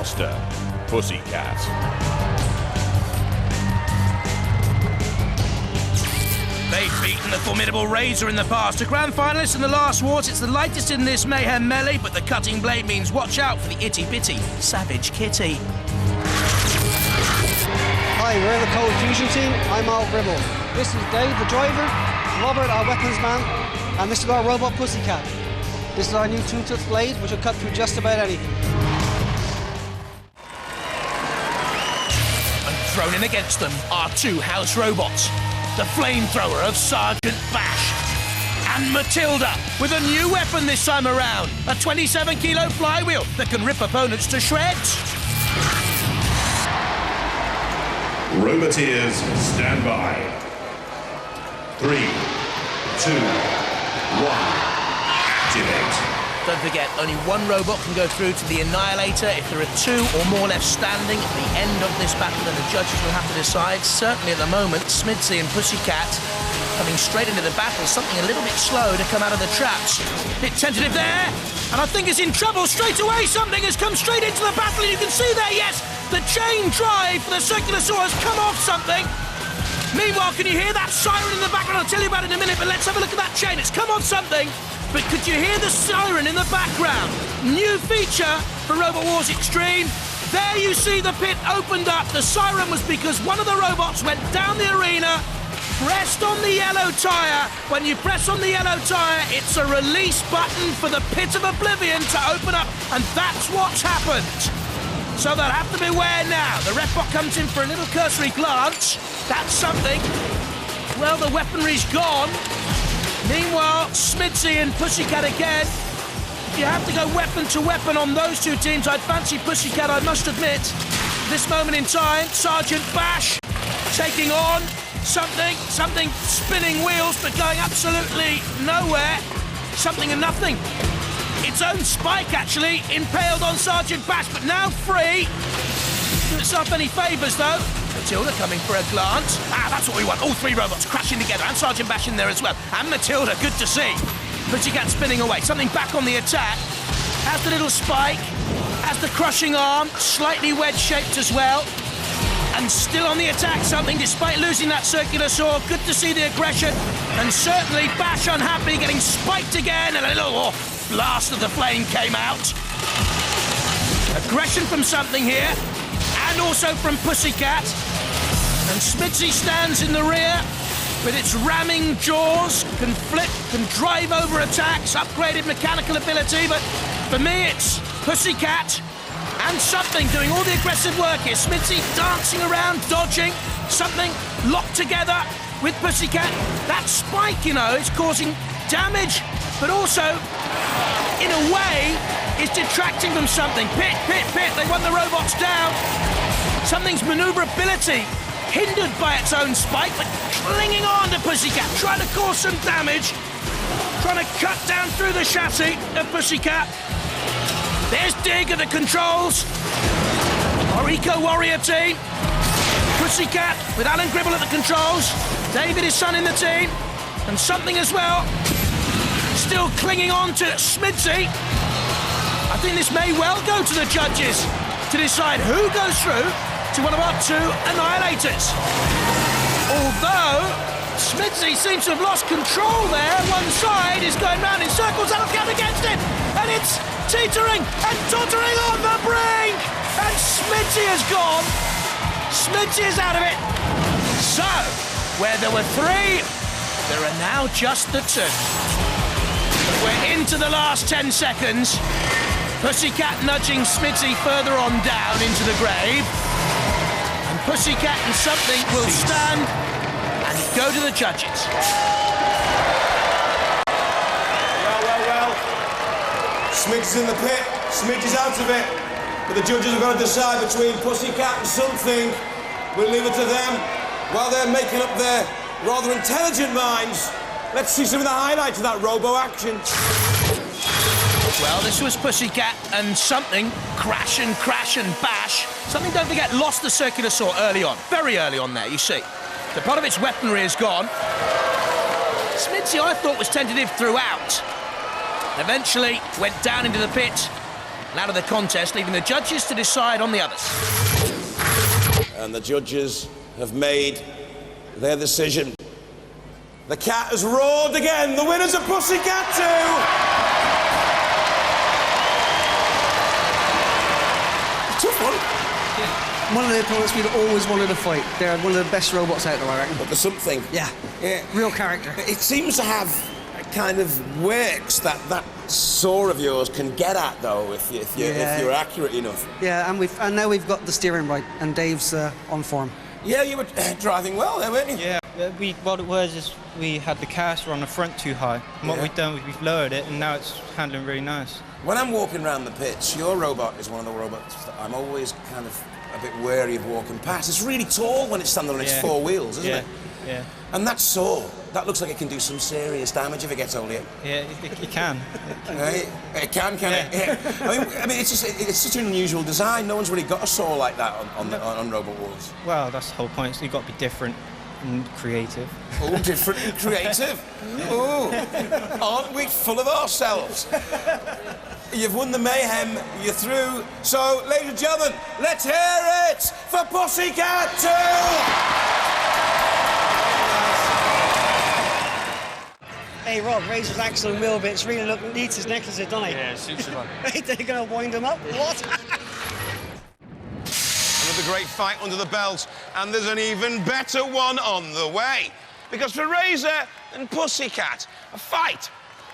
master, Pussycat. They've beaten the formidable Razer in the past. A grand finalist in the last wars. It's the lightest in this Mayhem melee, but the cutting blade means watch out for the itty-bitty Savage Kitty. Hi, we're the Cold Fusion team. I'm Al Gribble. This is Dave, the driver, Robert, our weapons man, and this is our robot Pussycat. This is our new two-tooth blade, which will cut through just about anything. And thrown in against them are two house robots. The flamethrower of Sergeant Bash. And Matilda, with a new weapon this time around. A 27-kilo flywheel that can rip opponents to shreds. Roboteers, stand by. 3, 2, 1, activate. Don't forget, only one robot can go through to the Annihilator. If there are two or more left standing at the end of this battle, then the judges will have to decide. Certainly at the moment, S.M.I.D.S.Y and Pussycat coming straight into the battle, something a little bit slow to come out of the traps. Bit tentative there, and I think it's in trouble straight away. Something has come straight into the battle, and you can see there, yes, the chain drive for the circular saw has come off Something. Meanwhile, can you hear that siren in the background? I'll tell you about it in a minute, but let's have a look at that chain. It's come off Something. But could you hear the siren in the background? New feature for Robot Wars Extreme. There you see the pit opened up. The siren was because one of the robots went down the arena, pressed on the yellow tyre. When you press on the yellow tyre, it's a release button for the pit of oblivion to open up, and that's what's happened. So they'll have to beware now. The ref bot comes in for a little cursory glance. That's Something. Well, the weaponry's gone. Meanwhile, S.M.I.D.S.Y and Pussycat again. If you have to go weapon to weapon on those two teams, I'd fancy Pussycat, I must admit. This moment in time, Sergeant Bash taking on Something spinning wheels, but going absolutely nowhere. Something and nothing. Its own spike, actually, impaled on Sergeant Bash, but now free. Do itself any favours, though. Matilda coming for a glance. That's what we want. All three robots crashing together, and Sergeant Bash in there as well. And Matilda, good to see. Pussycat spinning away. Something back on the attack. Has the little spike. Has the crushing arm. Slightly wedge-shaped as well. And still on the attack, Something, despite losing that circular saw. Good to see the aggression. And certainly Bash unhappy, getting spiked again. And a little blast of the flame came out. Aggression from Something here. And also from Pussycat. And S.M.I.D.S.Y stands in the rear with its ramming jaws, can flip, can drive over attacks, upgraded mechanical ability, but for me it's Pussycat and Something doing all the aggressive work here. S.M.I.D.S.Y dancing around, dodging, Something locked together with Pussycat. That spike, you know, is causing damage, but also, in a way, is detracting from Something. Pit, they want the robots down. Something's maneuverability hindered by its own spike, but clinging on to Pussycat, trying to cause some damage, trying to cut down through the chassis of Pussycat. There's Dig at the controls. Our Eco-Warrior team. Pussycat with Alan Gribble at the controls. David, his son, in the team. And Something as well. Still clinging on to S.M.I.D.S.Y. I think this may well go to the judges to decide who goes through to one of our two Annihilators. Although S.M.I.D.S.Y seems to have lost control there. One side is going round in circles. That'll count against it. And it's teetering and tottering on the brink. And S.M.I.D.S.Y has gone. S.M.I.D.S.Y is out of it. So, where there were three, there are now just the two. We're into the last 10 seconds. Pussycat nudging S.M.I.D.S.Y further on down into the grave. And Pussycat and Something will stand and go to the judges. Well. S.M.I.D.S.Y's in the pit. S.M.I.D.S.Y's out of it. But the judges are going to decide between Pussycat and Sumpthing. We'll leave it to them while they're making up their rather intelligent minds. Let's see some of the highlights of that robo action. Well, this was Pussycat and Something. Crash and bash. Something, don't forget, lost the circular saw early on. Very early on there, you see. The part of its weaponry is gone. S.M.I.D.S.Y, I thought, was tentative throughout. Eventually went down into the pit and out of the contest, leaving the judges to decide on the others. And the judges have made their decision. The cat has roared again. The winners are Pussycat 2. Tough one. One of the opponents we'd always wanted to fight. They're one of the best robots out there, I reckon. But the Sumpthing. Yeah. Real character. It seems to have kind of works that saw of yours can get at, though, if you're accurate enough. Yeah, and now we've got the steering right, and Dave's on form. Yeah, you were driving well there, weren't you? Yeah, what it was is we had the caster on the front too high. And what we've done is we've lowered it, and now it's handling really nice. When I'm walking around the pitch, your robot is one of the robots that I'm always kind of a bit wary of walking past. It's really tall when it's standing on its 4 wheels, isn't it? Yeah. And that saw, that looks like it can do some serious damage if it gets hold of you. Yeah, it can. It can it? Yeah. I mean, it's such an unusual design. No one's really got a saw like that on Robot Wars. Well, that's the whole point. So you've got to be different and creative. Oh, different and creative. Oh, aren't we full of ourselves? You've won the Mayhem, you're through. So, ladies and gentlemen, let's hear it for Pussycat 2! Hey Rob, Razer's axle and wheel bits really look neat as necklaces, don't they? Yeah, it suits you, man. They're going to wind them up? What? Another great fight under the belt, and there's an even better one on the way. Because for Razer and Pussycat, a fight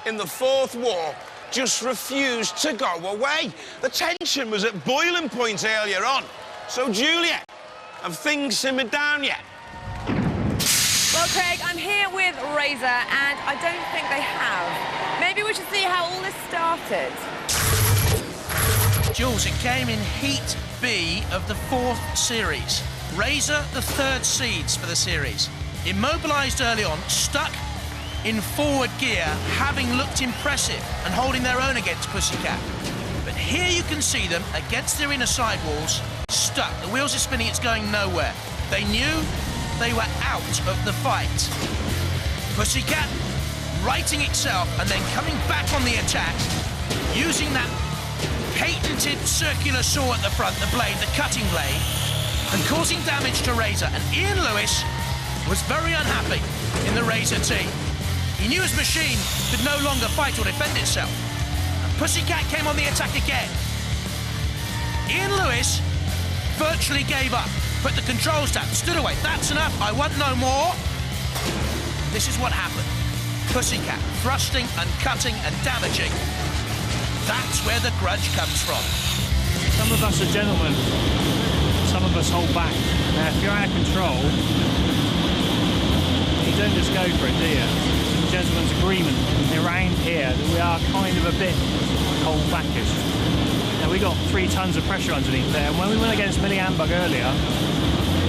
in the 4th war just refused to go away. The tension was at boiling point earlier on. So, Julia, have things simmered down yet? Well, Craig, I'm here with Razer, and I don't think they have. Maybe we should see how all this started. Jules, it came in Heat B of the 4th series. Razer, the 3rd seeds for the series. Immobilised early on, stuck in forward gear, having looked impressive and holding their own against Pussycat. But here you can see them against their inner sidewalls, stuck. The wheels are spinning, it's going nowhere. They knew they were out of the fight. Pussycat righting itself and then coming back on the attack, using that patented circular saw at the front, the blade, the cutting blade, and causing damage to Razer. And Ian Lewis was very unhappy in the Razer team. He knew his machine could no longer fight or defend itself. And Pussycat came on the attack again. Ian Lewis virtually gave up, put the controls down, stood away. That's enough, I want no more. This is what happened. Pussycat thrusting and cutting and damaging. That's where the grudge comes from. Some of us are gentlemen, some of us hold back. Now, if you're out of control, you don't just go for it, do you? It's a gentleman's agreement around here that we are kind of a bit hold-backish. Now, we got 3 tons of pressure underneath there, and when we went against Millie Ambug earlier,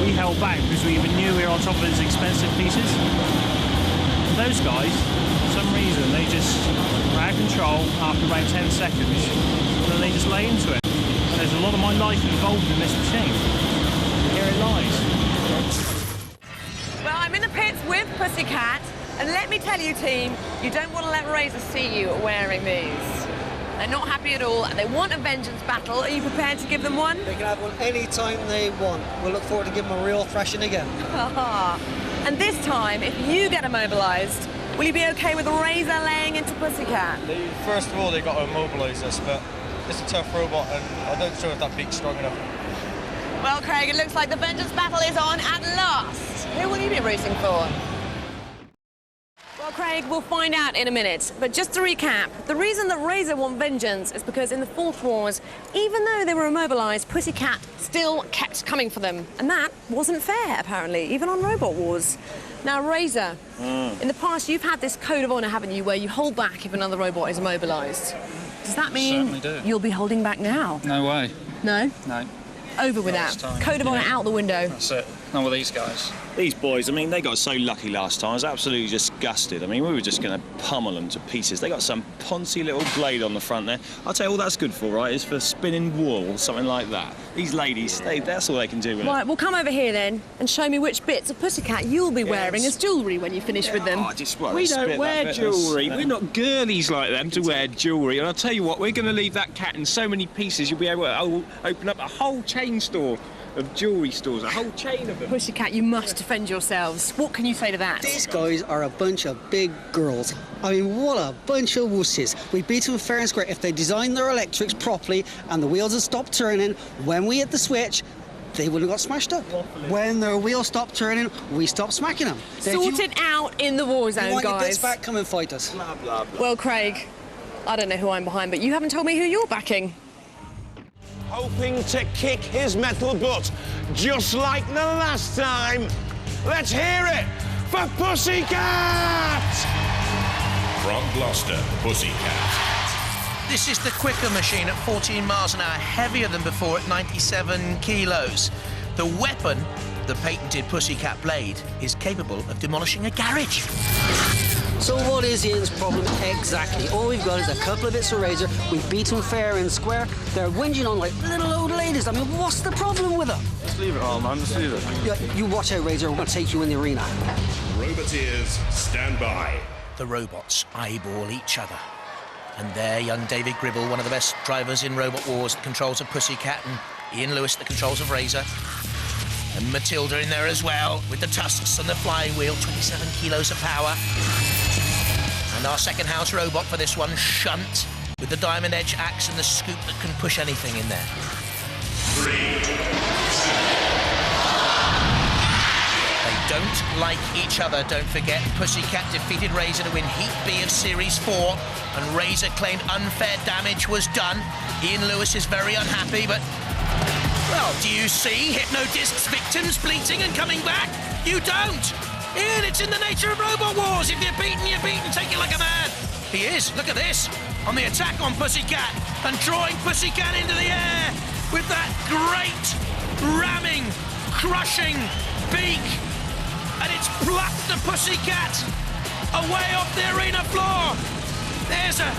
we held back because we even knew we were on top of those expensive pieces. And those guys, for some reason, they just were out of control after about 10 seconds, and then they just lay into it. And there's a lot of my life involved in this machine. Here it lies. Well, I'm in the pits with Pussycat, and let me tell you, team, you don't want to let Razer see you wearing these. They're not happy at all, and they want a vengeance battle. Are you prepared to give them one? They can have one any time they want. We'll look forward to giving them a real thrashing again. And this time, if you get immobilised, will you be okay with Razer laying into Pussycat? First of all, they've got to immobilise us, but it's a tough robot, and I'm not sure if that beak's strong enough. Well, Craig, it looks like the vengeance battle is on at last. Who will you be rooting for? Well, Craig, we'll find out in a minute. But just to recap, the reason that Razer want vengeance is because in the 4th Wars, even though they were immobilised, Pussycat still kept coming for them. And that wasn't fair, apparently, even on Robot Wars. Now, Razer, in the past, you've had this code of honour, haven't you, where you hold back if another robot is immobilised. Does that mean you'll be holding back now? No way. No? No. Over with that. Code of honour out the window. That's it. How were these guys? These boys, I mean, they got so lucky last time. I was absolutely disgusted. I mean, we were just going to pummel them to pieces. They got some poncy little blade on the front there. I'll tell you all that's good for, right, is for spinning wool or something like that. These ladies, that's all they can do with it. Right, well, come over here then and show me which bits of Pussycat you'll be wearing as jewellery when you finish with them. Oh, we don't wear jewellery. We're not girlies like them to wear jewellery. And I'll tell you what, we're going to leave that cat in so many pieces you'll be able to open up a whole chain store of jewellery stores, a whole chain of them. Pussycat, you must defend yourselves. What can you say to that? These guys are a bunch of big girls. I mean, what a bunch of wusses. We beat them fair and square. If they designed their electrics properly and the wheels had stopped turning, when we hit the switch, they wouldn't have got smashed up. When their wheels stopped turning, we stopped smacking them. Sort it out in the war zone, you want guys. your bits back, come and fight us. Blah, blah, blah. Well, Craig, I don't know who I'm behind, but you haven't told me who you're backing. Hoping to kick his metal butt, just like the last time. Let's hear it for Pussycat! From Gloucester, Pussycat. This is the quicker machine at 14 miles an hour, heavier than before at 97 kilos. The weapon, the patented Pussycat blade, is capable of demolishing a garage. So what is Ian's problem exactly? All we've got is a couple of bits of Razer. We beat them fair and square. They're whinging on like little old ladies. I mean, what's the problem with them? Just leave it all, man. Just leave it. Yeah, you watch out, Razer. We're going to take you in the arena. Roboteers, stand by. The robots eyeball each other. And there, young David Gribble, one of the best drivers in Robot Wars, at the controls of Pussycat, and Ian Lewis at the controls of Razer. And Matilda in there as well, with the tusks and the flywheel, 27 kilos of power. And our second house robot for this one, Shunt, with the diamond edge axe and the scoop that can push anything in there. 3. They don't like each other, don't forget. Pussycat defeated Razer to win Heat B of Series 4, and Razer claimed unfair damage was done. Ian Lewis is very unhappy, but... well, do you see Hypno-Disc's victims bleating and coming back? You don't! Ian, it's in the nature of Robot Wars. If you're beaten, you're beaten. Take it like a man. He is. Look at this. On the attack on Pussycat and drawing Pussycat into the air with that great ramming, crushing beak. And it's plucked the Pussycat away off the arena floor. There's a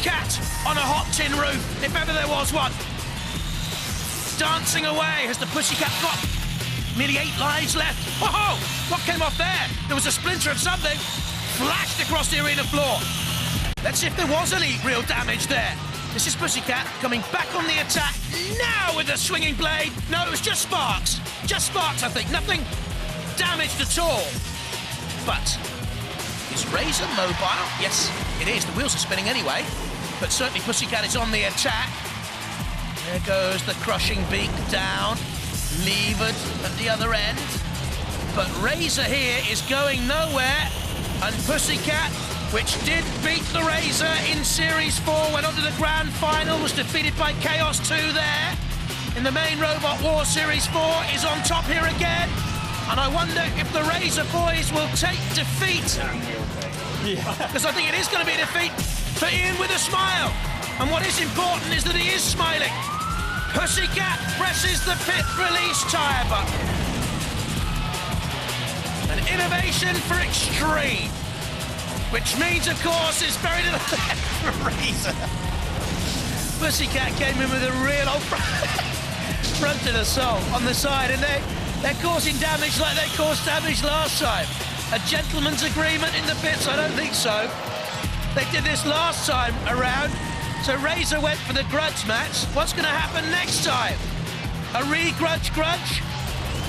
cat on a hot tin roof, if ever there was one. Dancing away as the Pussycat got nearly 8 lives left. Whoa! What came off there? There was a splinter of something. Flashed across the arena floor. Let's see if there was any real damage there. This is Pussycat coming back on the attack now with a swinging blade. No, it was just sparks. Just sparks, I think. Nothing damaged at all. But is Razer mobile? Yes, it is. The wheels are spinning anyway. But certainly Pussycat is on the attack. There goes the crushing beak down, levered at the other end. But Razer here is going nowhere, and Pussycat, which did beat the Razer in Series 4, went on to the grand final, was defeated by Chaos 2 there. In the main Robot War, Series 4 is on top here again, and I wonder if the Razer boys will take defeat. Because I think it is going to be a defeat for Ian with a smile. And what is important is that he is smiling. Pussycat presses the pit release tyre button. An innovation for extreme. Which means, of course, it's buried in the left for Razer. Pussycat came in with a real old fronted assault on the side, and they're causing damage like they caused damage last time. A gentleman's agreement in the pits? I don't think so. They did this last time around. So Razer went for the grudge match. What's going to happen next time? A re-grudge?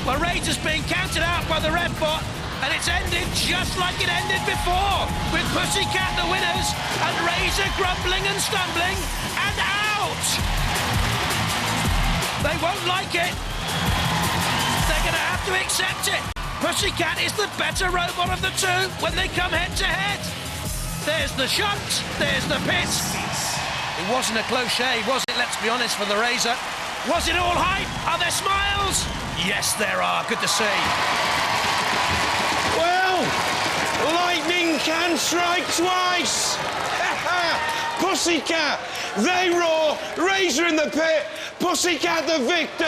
Well, Razer's being counted out by the ref bot, and it's ended just like it ended before, with Pussycat the winners, and Razer grumbling and stumbling, and out! They won't like it. They're going to have to accept it. Pussycat is the better robot of the two when they come head-to-head. There's the shunt, there's the pit. It wasn't a close shave, was it? Let's be honest, for the Razer. Was it all hype? Are there smiles? Yes, there are. Good to see. Well, lightning can strike twice. Pussycat, they roar. Razer in the pit. Pussycat the victor.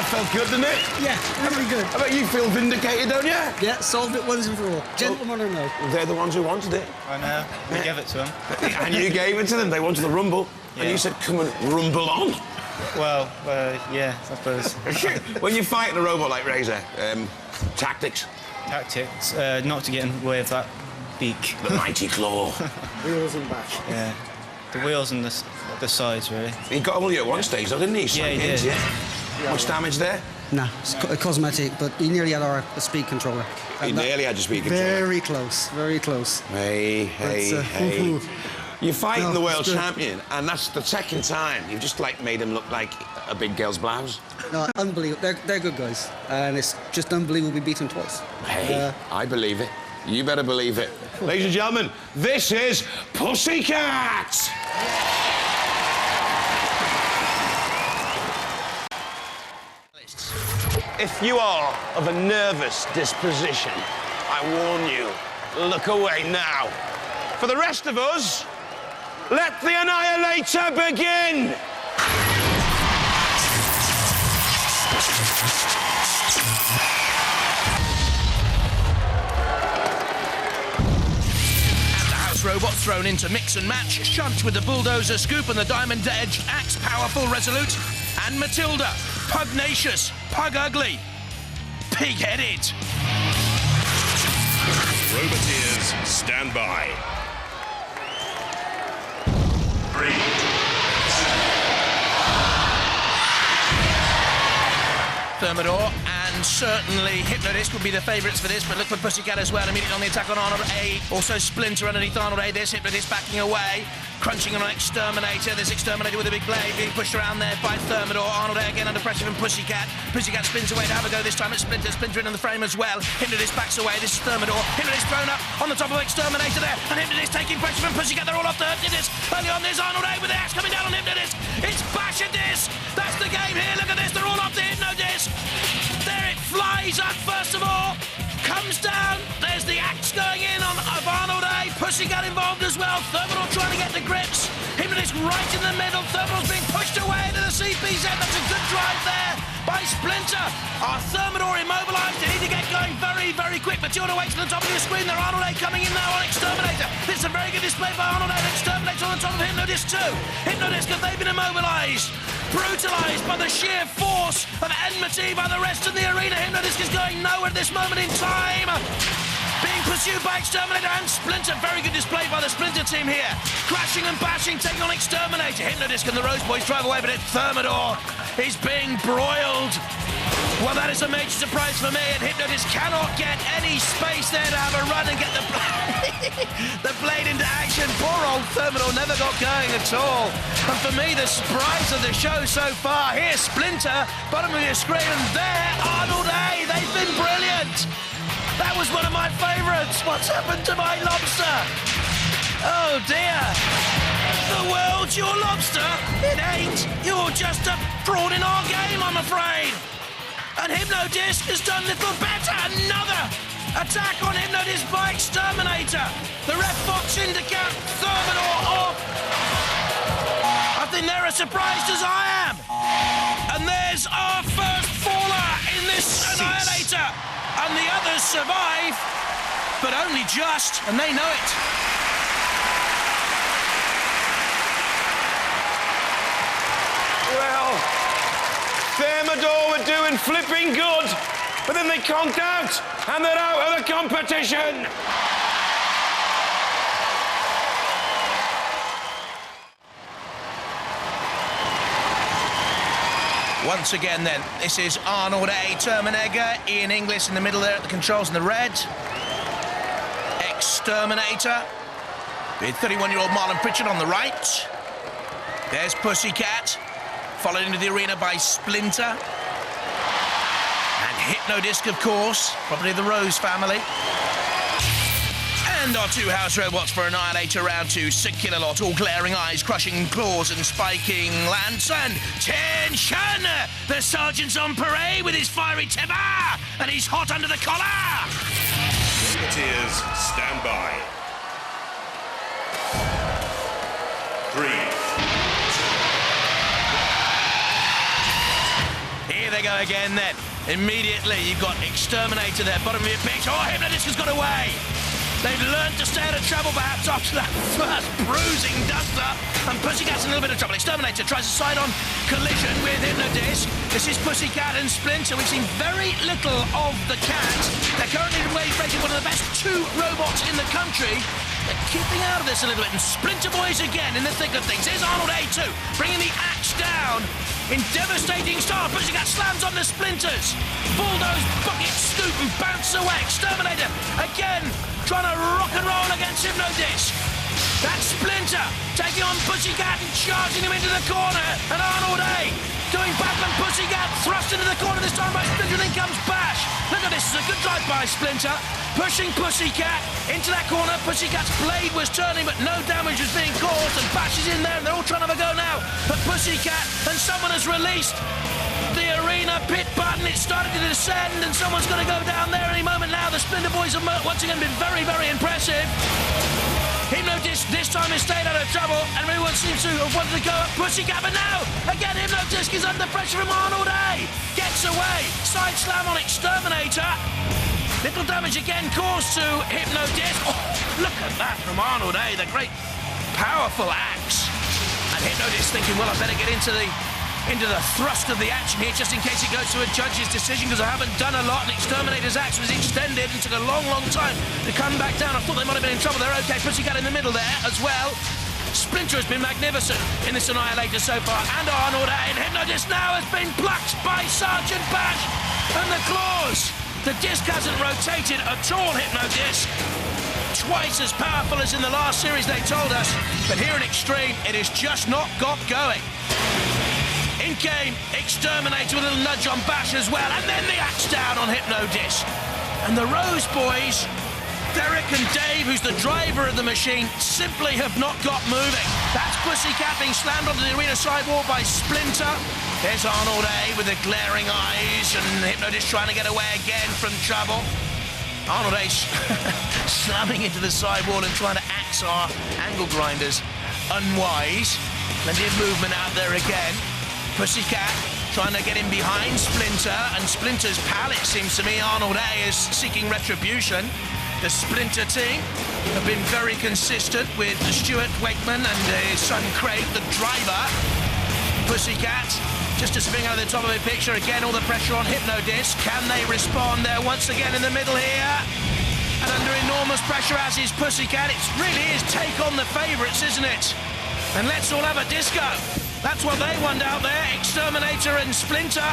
felt good, didn't it? Yeah, really good. I bet you feel vindicated, don't you? Yeah, solved it once and for all. Gentlemen or no? They're the ones who wanted it. I know. We gave it to them. And you gave it to them. They wanted the rumble. Yeah. And you said, come and rumble on. Well, yeah, I suppose. When you're fighting a robot like Razer, tactics. Tactics, not to get in the way of that beak. The mighty claw. Wheels and back. Yeah. The wheels and the sides, really. He got only at one stage, though, didn't he? Yeah, he did. Yeah. Much damage there? Nah, it's cosmetic, but he nearly had our speed controller. He nearly had your speed controller. Very close, very close. Hey. You're fighting No, the world it's good. champion, and that's the second time. You've just, like, made him look like a big girl's blouse. No, unbelievable. They're good guys, and it's just unbelievable we beat them twice. Hey, I believe it. You better believe it. Ladies and gentlemen, this is Pussycat! If you are of a nervous disposition, I warn you, look away now. For the rest of us, let the Annihilator begin! Robots thrown into mix and match, Shunt with the bulldozer scoop and the diamond-edged axe, powerful, resolute, and Matilda, pugnacious, pug ugly, pig-headed. Roboteers, stand by. 3, 2. Thermidor and certainly Hypno-Disc would be the favourites for this, but look for Pussycat as well, immediately on the attack on Arnold A. Also Splinter underneath Arnold A. There's Hypno-Disc backing away, crunching on X-Terminator. There's X-Terminator with a big blade being pushed around there by Thermidor. Arnold A again under pressure from Pussycat. Pussycat spins away to have a go this time at Splinter. Splinter in on the frame as well. Hypno-Disc backs away. This is Thermidor. Hypno-Disc thrown up on the top of X-Terminator there, and Hypno-Disc taking pressure from Pussycat. They're all off the Hypno-Disc. Early on, there's Arnold A with the axe coming down on Hypno-Disc. It's Bash-a-Disc. That's the game here. Look at this. They're all off the Hypno-Disc. There it flies up first of all, comes down, there's the axe going in of Arnold A, Pussycat involved as well, Thermidor trying to get the grips, Hypno-Disc right in the middle, Thermidor's being pushed away to the CPZ, that's a good drive there by Splinter. Our Thermidor immobilised, they need to get going very, very quick, but you want to wait to the top of your screen there, Arnold A coming in now on X-Terminator. This is a very good display by Arnold A, X-Terminator on the top of Hypno-Disc too. Hypno-Disc, have they been immobilised? Brutalised by the sheer force of enmity by the rest of the arena. Hypno-Disc is going nowhere at this moment in time. Being pursued by X-Terminator and Splinter. Very good display by the Splinter team here. Crashing and bashing, taking on X-Terminator. Hypno-Disc and the Rose Boys drive away, but Thermidor is being broiled. Well, that is a major surprise for me, and Hypno-Disc cannot get any space there to have a run and get the the blade into action. Poor old Thermidor never got going at all. And for me, the surprise of the show so far, here's Splinter, bottom of your screen, and there, Arnold A. They've been brilliant. That was one of my favourites. What's happened to my lobster? Oh, dear. The world's your lobster? It ain't. You're just a fraud in our game, I'm afraid. And Hypno-Disc has done little better. Another attack on Hypno-Disc by X-Terminator. The ref box indicate Thermidor off. I think they're as surprised as I am. And there's our first faller in this Annihilator. And the others survive, but only just, and they know it. Well, Thermidor were doing flipping good, but then they conked out, and they're out of the competition. Once again then, this is Arnold A, Terminegger, Ian Inglis in the middle there at the controls in the red. X-Terminator with 31-year-old Marlon Pritchard on the right. There's Pussycat, followed into the arena by Splinter. And Hypno-Disc, of course, property of the Rose family. And our two house robots for Annihilator round 2. Sick killer lot, all glaring eyes, crushing claws and spiking lance. And tension! The sergeant's on parade with his fiery timber, and he's hot under the collar. Roboteers, stand by. 3. Here they go again then. Immediately, you've got X-Terminator there, bottom of your pitch. Oh, Hypno-Disc has got away. They've learned to stay out of trouble, perhaps, after that first bruising duster. And Pussycat's in a little bit of trouble. X-Terminator tries a side-on collision with Hypno-Disc. This is Pussycat and Splinter. We've seen very little of the cat. They're currently rated one of the best two robots in the country. They're keeping out of this a little bit. And Splinter Boys again in the thick of things. Here's Arnold A2, bringing the axe down. In devastating style, Pussycat slams on the Splinters. Bulldoze, bucket, scoop, and bounce away. Exterminator again, trying to rock and roll against Hypno-Disc. That's Splinter taking on Pussycat and charging him into the corner. And Arnold A doing battle, and Pussycat thrust into the corner this time by Splinter, and in comes Bash. Look at this, it's a good drive by Splinter. Pushing Pussycat into that corner. Pussycat's blade was turning, but no damage was being caused, and Bash is in there, and they're all trying to have a go now. But Pussycat, and someone has released the arena pit button. It's started to descend, and someone's going to go down there any moment now. The Splinter Boys have once again been very, very impressive. Hypno-Disc this time has stayed out of trouble, and everyone seems to have wanted to go at Pussycat, but now, again, Hypno-Disc is under pressure from Arnold A. Gets away, side slam on X-Terminator. Little damage again caused to Hypno-Disc. Oh, look at that from Arnold A, the great, powerful axe. And Hypno-Disc thinking, well, I better get into the thrust of the action here, just in case it goes to a judge's decision, because I haven't done a lot, and X-Terminator's axe was extended and took a long, long time to come back down. I thought they might have been in trouble. They're okay. Pussycat in the middle there as well. Splinter has been magnificent in this Annihilator so far, and Arnold A. And Hypno-Disc now has been plucked by Sergeant Bash, and the claws. The disc hasn't rotated at all, Hypno-Disc. Twice as powerful as in the last series, they told us, but here in Extreme, it has just not got going. In came X-Terminator with a little nudge on Bash as well, and then the axe down on Hypno-Disc. And the Rose Boys, Derek and Dave, who's the driver of the machine, simply have not got moving. That's Pussycat being slammed onto the arena sidewall by Splinter. There's Arnold A with the glaring eyes, and Hypno-Disc trying to get away again from trouble. Arnold A slamming into the sidewall and trying to axe our angle grinders. Unwise. Plenty of movement out there again. Pussycat trying to get in behind Splinter, and Splinter's pal, it seems to me, Arnold A, is seeking retribution. The Splinter team have been very consistent with Stuart Wakeman and his son Craig, the driver. Pussycat just to swing over the top of the picture. Again, all the pressure on Hypno-Disc. Can they respond? There once again in the middle here. And under enormous pressure, as is Pussycat. It really is take on the favourites, isn't it? And let's all have a disco. That's what they want out there, X-Terminator and Splinter.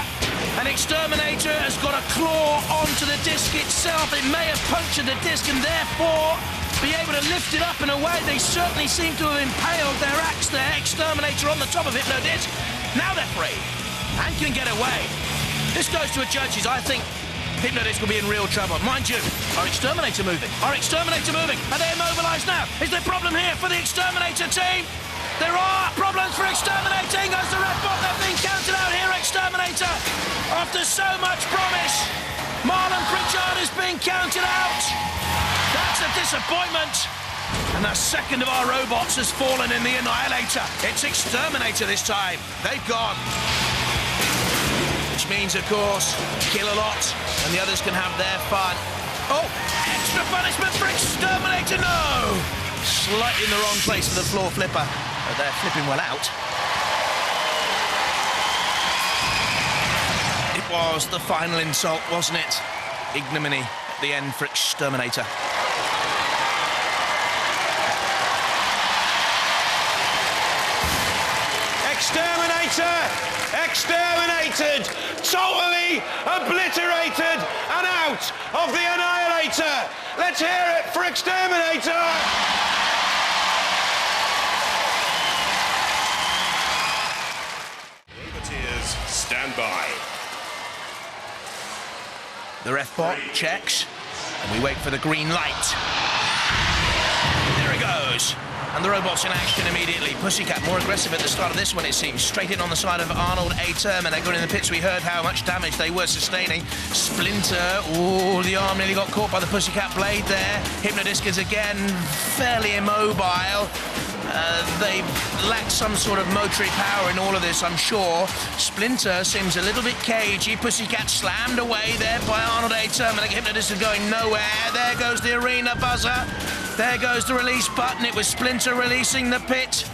And X-Terminator has got a claw onto the disc itself. It may have punctured the disc and therefore be able to lift it up and away. They certainly seem to have impaled their axe there. X-Terminator on the top of Hypno-Disc. Now they're free and can get away. This goes to a judge's. I think Hypno-Disc will be in real trouble. Mind you, our X-Terminator moving? Our X-Terminator moving? Are they immobilised now? Is there a problem here for the X-Terminator team? There are problems for Exterminating. Goes the red bot. They're being counted out here, Exterminator. After so much promise, Marlon Pritchard is being counted out. That's a disappointment. And the second of our robots has fallen in the Annihilator. It's Exterminator this time. They've gone. Which means, of course, kill a lot, and the others can have their fun. Oh, extra punishment for Exterminator. No! Slightly in the wrong place for the floor flipper. But they're flipping well out. It was the final insult, wasn't it? Ignominy at the end for Exterminator. Exterminator! Exterminated! Totally obliterated and out of the Annihilator! Let's hear it for Exterminator! Stand by. The ref bot checks, and we wait for the green light. There it goes. And the robot's in action immediately. Pussycat more aggressive at the start of this one, it seems. Straight in on the side of Arnold A. Terminegger in the pits. We heard how much damage they were sustaining. Splinter, oh, the arm nearly got caught by the Pussycat blade there. Hypno-Disc is again fairly immobile. they lack some sort of motory power in all of this, I'm sure. Splinter seems a little bit cagey. Pussycat slammed away there by Arnold A. Terminegger. Hypno-Disc is going nowhere. There goes the arena buzzer. There goes the release button. It was Splinter releasing the pit.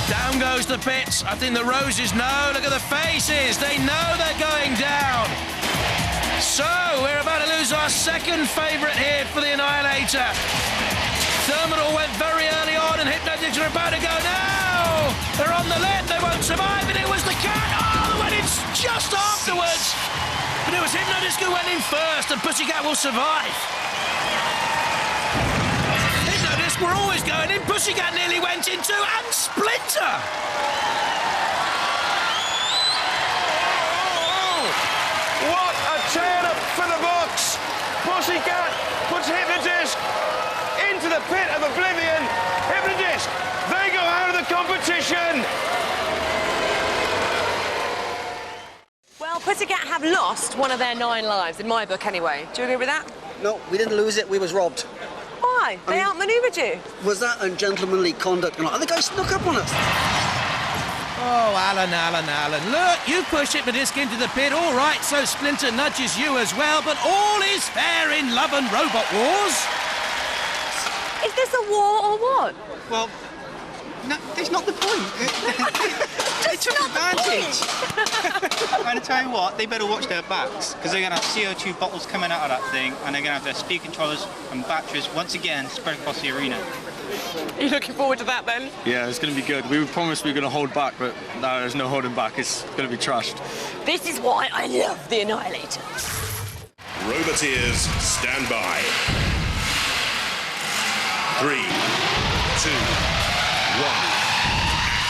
Down goes the pit. I think the Roses know. Look at the faces. They know they're going down. So, we're about to lose our second favourite here for the Annihilator. Thermidor went very early on and Hypno-Disc are about to go now. They're on the lip, they won't survive, and it was the cat. Oh, they went in just afterwards. But it was Hypno-Disc who went in first, and Pussycat will survive. Hypno-Disc were always going in, Pussycat nearly went in too, and Splinter. What a turn-up for the Bucks! Pussycat puts Hypno-Disc into the pit of oblivion. Hypno-Disc, they go out of the competition. Well, Pussycat have lost one of their 9 lives, in my book anyway. Do you agree with that? No, we didn't lose it, we was robbed. Why? They outmanoeuvred you. Was that ungentlemanly conduct or not? The guy snuck up on us. Oh, Alan. Look, you push Hypno-Disc into the pit, all right, so Splinter nudges you as well, but all is fair in love and robot wars. Is this a war or what? Well, no, that's not the point. They took advantage. And I tell you what, they better watch their backs, because they're going to have CO2 bottles coming out of that thing, and they're going to have their speed controllers and batteries once again spread across the arena. Are you looking forward to that then? Yeah, it's going to be good. We promised we were going to hold back, but no, there's no holding back. It's going to be trashed. This is why I love the Annihilator. Roboteers, stand by. 3, 2, 1.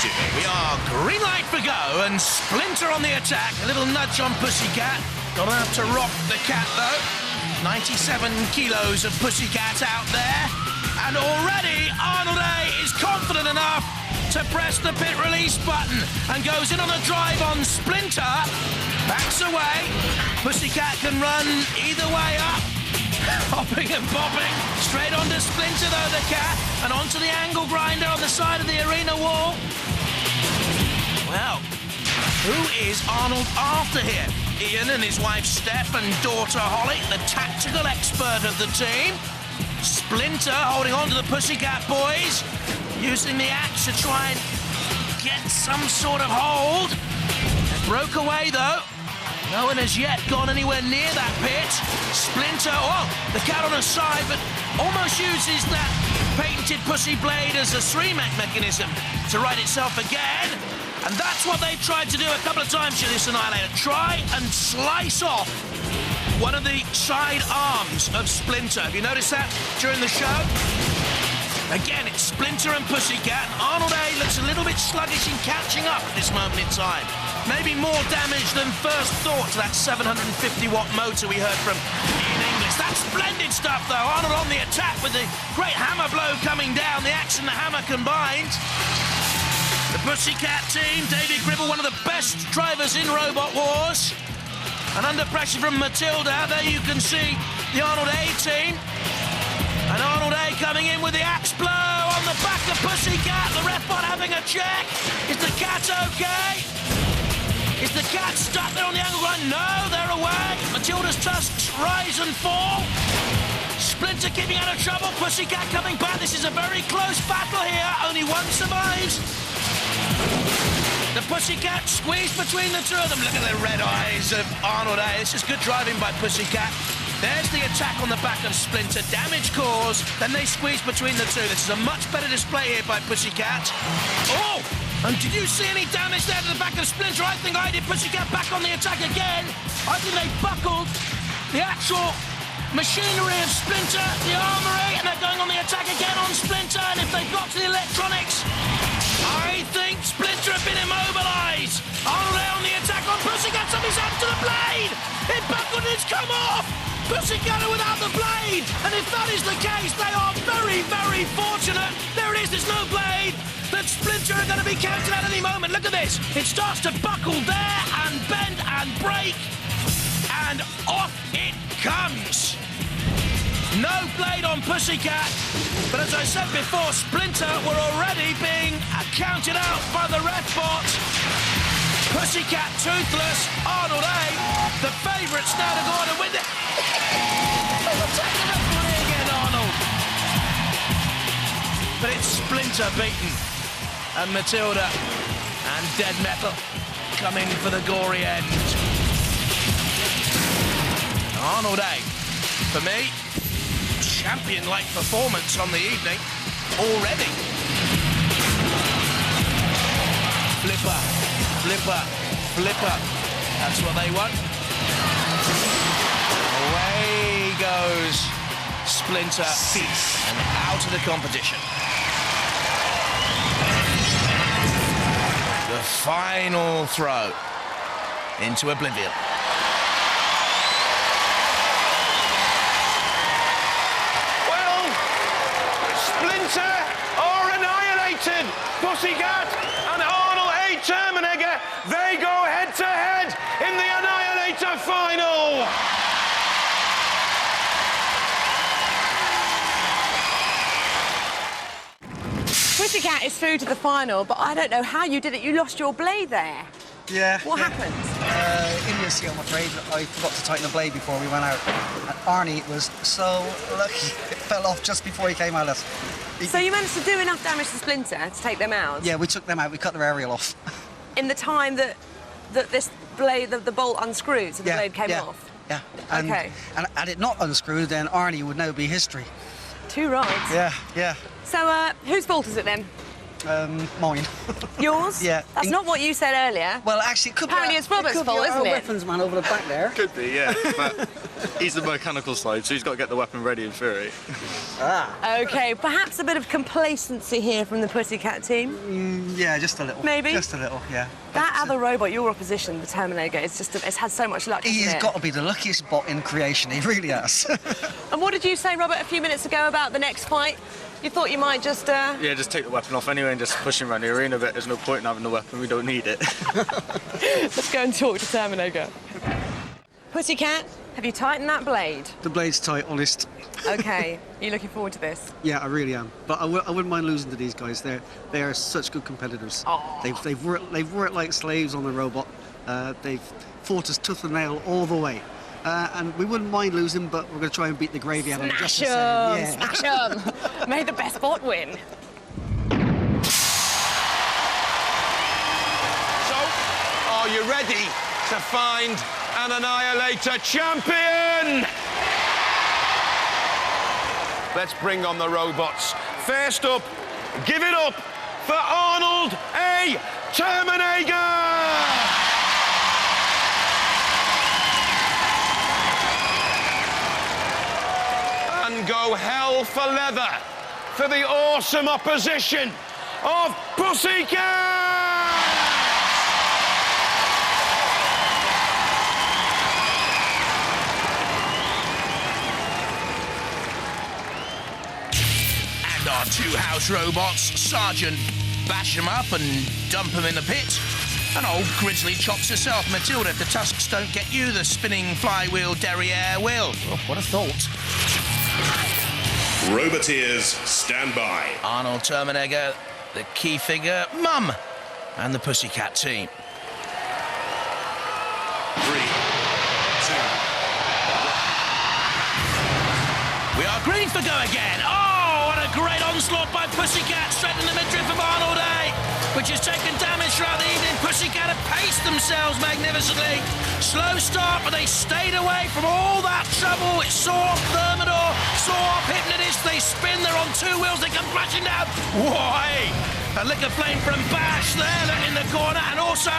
Activate. We are green light for go, and Splinter on the attack. A little nudge on Pussycat. Gonna have to rock the cat, though. 97 kilos of Pussycat out there. And already Arnold A is confident enough to press the pit release button and goes in on a drive on Splinter. Backs away. Pussycat can run either way up. Hopping and bobbing. Straight onto Splinter, though, the cat. And onto the angle grinder on the side of the arena wall. Well, who is Arnold after here? Ian and his wife Steph and daughter Holly, the tactical expert of the team. Splinter holding on to the Pussycat boys, using the axe to try and get some sort of hold. It broke away, though. No one has yet gone anywhere near that pit. Splinter, oh, the cat on her side, but almost uses that patented pussy blade as a 3-mech mechanism to right itself again. And that's what they've tried to do a couple of times to this Annihilator. Try and slice off one of the side arms of Splinter. Have you noticed that during the show? Again, it's Splinter and Pussycat. Arnold A looks a little bit sluggish in catching up at this moment in time. Maybe more damage than first thought to that 750-watt motor we heard from Ian English. That's splendid stuff, though. Arnold on the attack with the great hammer blow coming down, the axe and the hammer combined. The Pussycat team, David Gribble, one of the best drivers in Robot Wars. And under pressure from Matilda, there you can see the Arnold A team. And Arnold A coming in with the axe blow on the back of Pussycat. The ref bot having a check. Is the cat okay? Is the cat stuck there on the angle line? No, they're away. Matilda's tusks rise and fall. Splinter keeping out of trouble. Pussycat coming back. This is a very close battle here. Only one survives. The Pussycat squeezed between the two of them. Look at the red eyes of Arnold A. This is good driving by Pussycat. There's the attack on the back of Splinter. Damage caused. Then they squeeze between the two. This is a much better display here by Pussycat. Oh! And did you see any damage there to the back of Splinter? I think I did. Pussycat back on the attack again. I think they buckled the actual machinery of Splinter, the armory, and they're going on the attack again on Splinter. And if they got to the electronics, I think Splinter have been immobilized. Arnold on the attack on Pussycat. Somebody's happened to the blade. It buckled and it's come off. Pussycat are without the blade. And if that is the case, they are very, very fortunate. There it is. There's no blade. That Splinter are going to be counted at any moment. Look at this. It starts to buckle there and bend and break. And off it comes. No blade on Pussycat, but as I said before, Splinter were already being counted out by the ref bot. Pussycat toothless, Arnold A, the favourites now to go on and win it. Overtake the referee again, Arnold. But it's Splinter beaten, and Matilda and Dead Metal coming for the gory end. Arnold A, for me, champion-like performance on the evening already. Flipper, flipper, flipper. That's what they want. Away goes Splinter and out of the competition. The final throw into oblivion. Splinter are annihilated. Pussycat and Arnold A. Terminegger, they go head-to-head in the Annihilator final. Pussycat is through to the final, but I don't know how you did it. You lost your blade there. Yeah. What happened? Idiocy, I'm afraid. I forgot to tighten the blade before we went out. And Arnie was so lucky. It fell off just before he came at us. So you managed to do enough damage to Splinter to take them out? Yeah, we took them out. We cut their aerial off. In the time that this blade, the bolt unscrewed, so the blade came off? Yeah. And, okay. And had it not unscrewed, then Arnie would now be history. Too right. Yeah, yeah. So, whose fault is it then? Mine. Yours? Yeah. That's not what you said earlier. Well, actually, it could apparently be. It's Robert's fault, isn't it? Weapons man over the back there. Could be, yeah. But he's the mechanical side, so he's got to get the weapon ready in theory. OK, perhaps a bit of complacency here from the Pussycat team. Yeah, just a little. Maybe? Just a little, yeah. That other robot, your opposition, the Terminator, it's had so much luck, He's got to be the luckiest bot in creation. He really has. And what did you say, Robert, a few minutes ago about the next fight? You thought you might just... Yeah, just take the weapon off anyway and just push him around the arena a bit. There's no point in having the weapon. We don't need it. Let's go and talk to Terminegger. Pussycat, have you tightened that blade? The blade's tight, honest. OK. Are you looking forward to this? Yeah, I really am. But I wouldn't mind losing to these guys. They are such good competitors. Oh. They've worked like slaves on the robot. They've fought us tooth and nail all the way. And we wouldn't mind losing, but we're going to try and beat the gravy out of them just the same. Yeah. Smash 'em! May the best bot win. So, are you ready to find an Annihilator champion? Let's bring on the robots. First up, give it up for Arnold A. Terminegger! And go hell for leather for the awesome opposition of Pussycat! And our two house robots, Sergeant bash them up and dump them in the pit. And old Grizzly chops herself, Matilda, if the tusks don't get you, the spinning flywheel derriere will. Oh, what a thought. Roboteers, stand by. Arnold Terminegger, the key figure, Mum, and the Pussycat team. 3, 2. We are green for go again. Oh, what a great onslaught by Pussycat, straight in the midriff of Arnold A, which has taken damage throughout the evening. Pussycat have paced themselves magnificently. Slow start, but they stayed away from all that trouble. It saw off Thermidor, saw off Hypno-Disc. They spin, they're on two wheels, they come crashing down. Why? A lick of flame from Bash there in the corner, and also,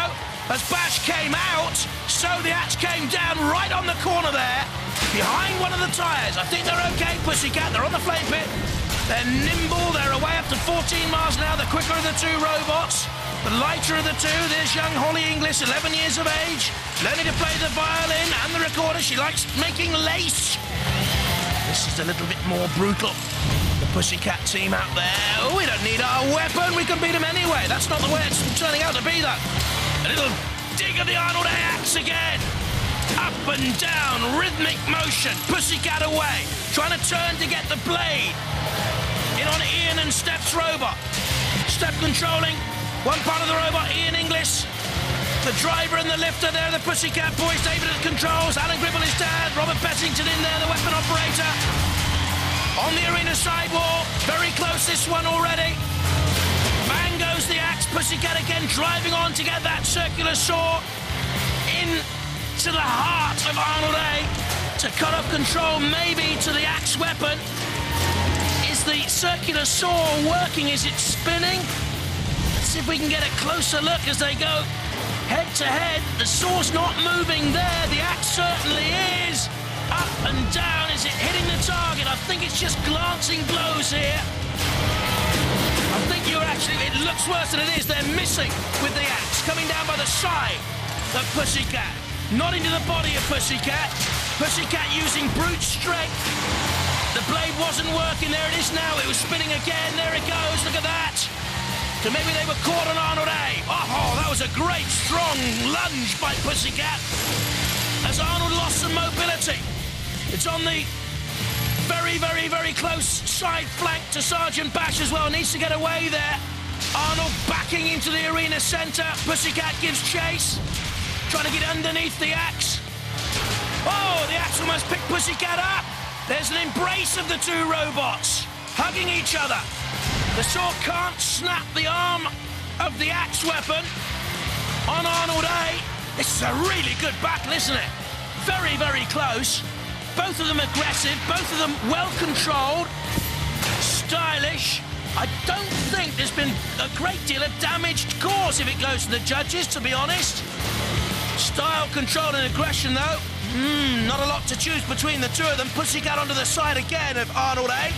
as Bash came out, so the axe came down right on the corner there, behind one of the tyres. I think they're okay, Pussycat, they're on the flame pit. They're nimble, they're away up to 14 miles an hour, the quicker of the two robots. The lighter of the two, there's young Holly Inglis, 11 years of age, learning to play the violin and the recorder. She likes making lace. This is a little bit more brutal. The Pussycat team out there. Oh, we don't need our weapon, we can beat them anyway. That's not the way it's turning out to be, though. A little dig of the Arnold A axe again. Up and down, rhythmic motion. Pussycat away, trying to turn to get the blade. In on Ian and Steph's robot. Steph controlling one part of the robot, Ian Inglis. The driver and the lifter, there the Pussycat boys. David at the controls, Alan Gribble is dad, Robert Bessington in there, the weapon operator. On the arena sidewall, very close this one already. Bang goes the axe, Pussycat again driving on to get that circular saw into the heart of Arnold A. To cut off control maybe to the axe weapon. Is the circular saw working? Is it spinning? Let's see if we can get a closer look as they go head to head. The saw's not moving there. The axe certainly is. Up and down. Is it hitting the target? I think it's just glancing blows here. I think you're actually... It looks worse than it is. They're missing with the axe. Coming down by the side of Pussycat. Not into the body of Pussycat. Pussycat using brute strength. The blade wasn't working. There it is now. It was spinning again. There it goes. Look at that. So maybe they were caught on Arnold A. Oh, that was a great, strong lunge by Pussycat. As Arnold lost some mobility. It's on the very, very, very close side flank to Sergeant Bash as well. Needs to get away there. Arnold backing into the arena centre. Pussycat gives chase. Trying to get underneath the axe. Oh, the axe almost picked Pussycat up. There's an embrace of the two robots, hugging each other. The saw can't snap the arm of the axe weapon on Arnold A. This is a really good battle, isn't it? Very, very close. Both of them aggressive, both of them well-controlled, stylish. I don't think there's been a great deal of damage caused if it goes to the judges, to be honest. Style, control and aggression, though. Not a lot to choose between the two of them. Pussycat onto the side again of Arnold A.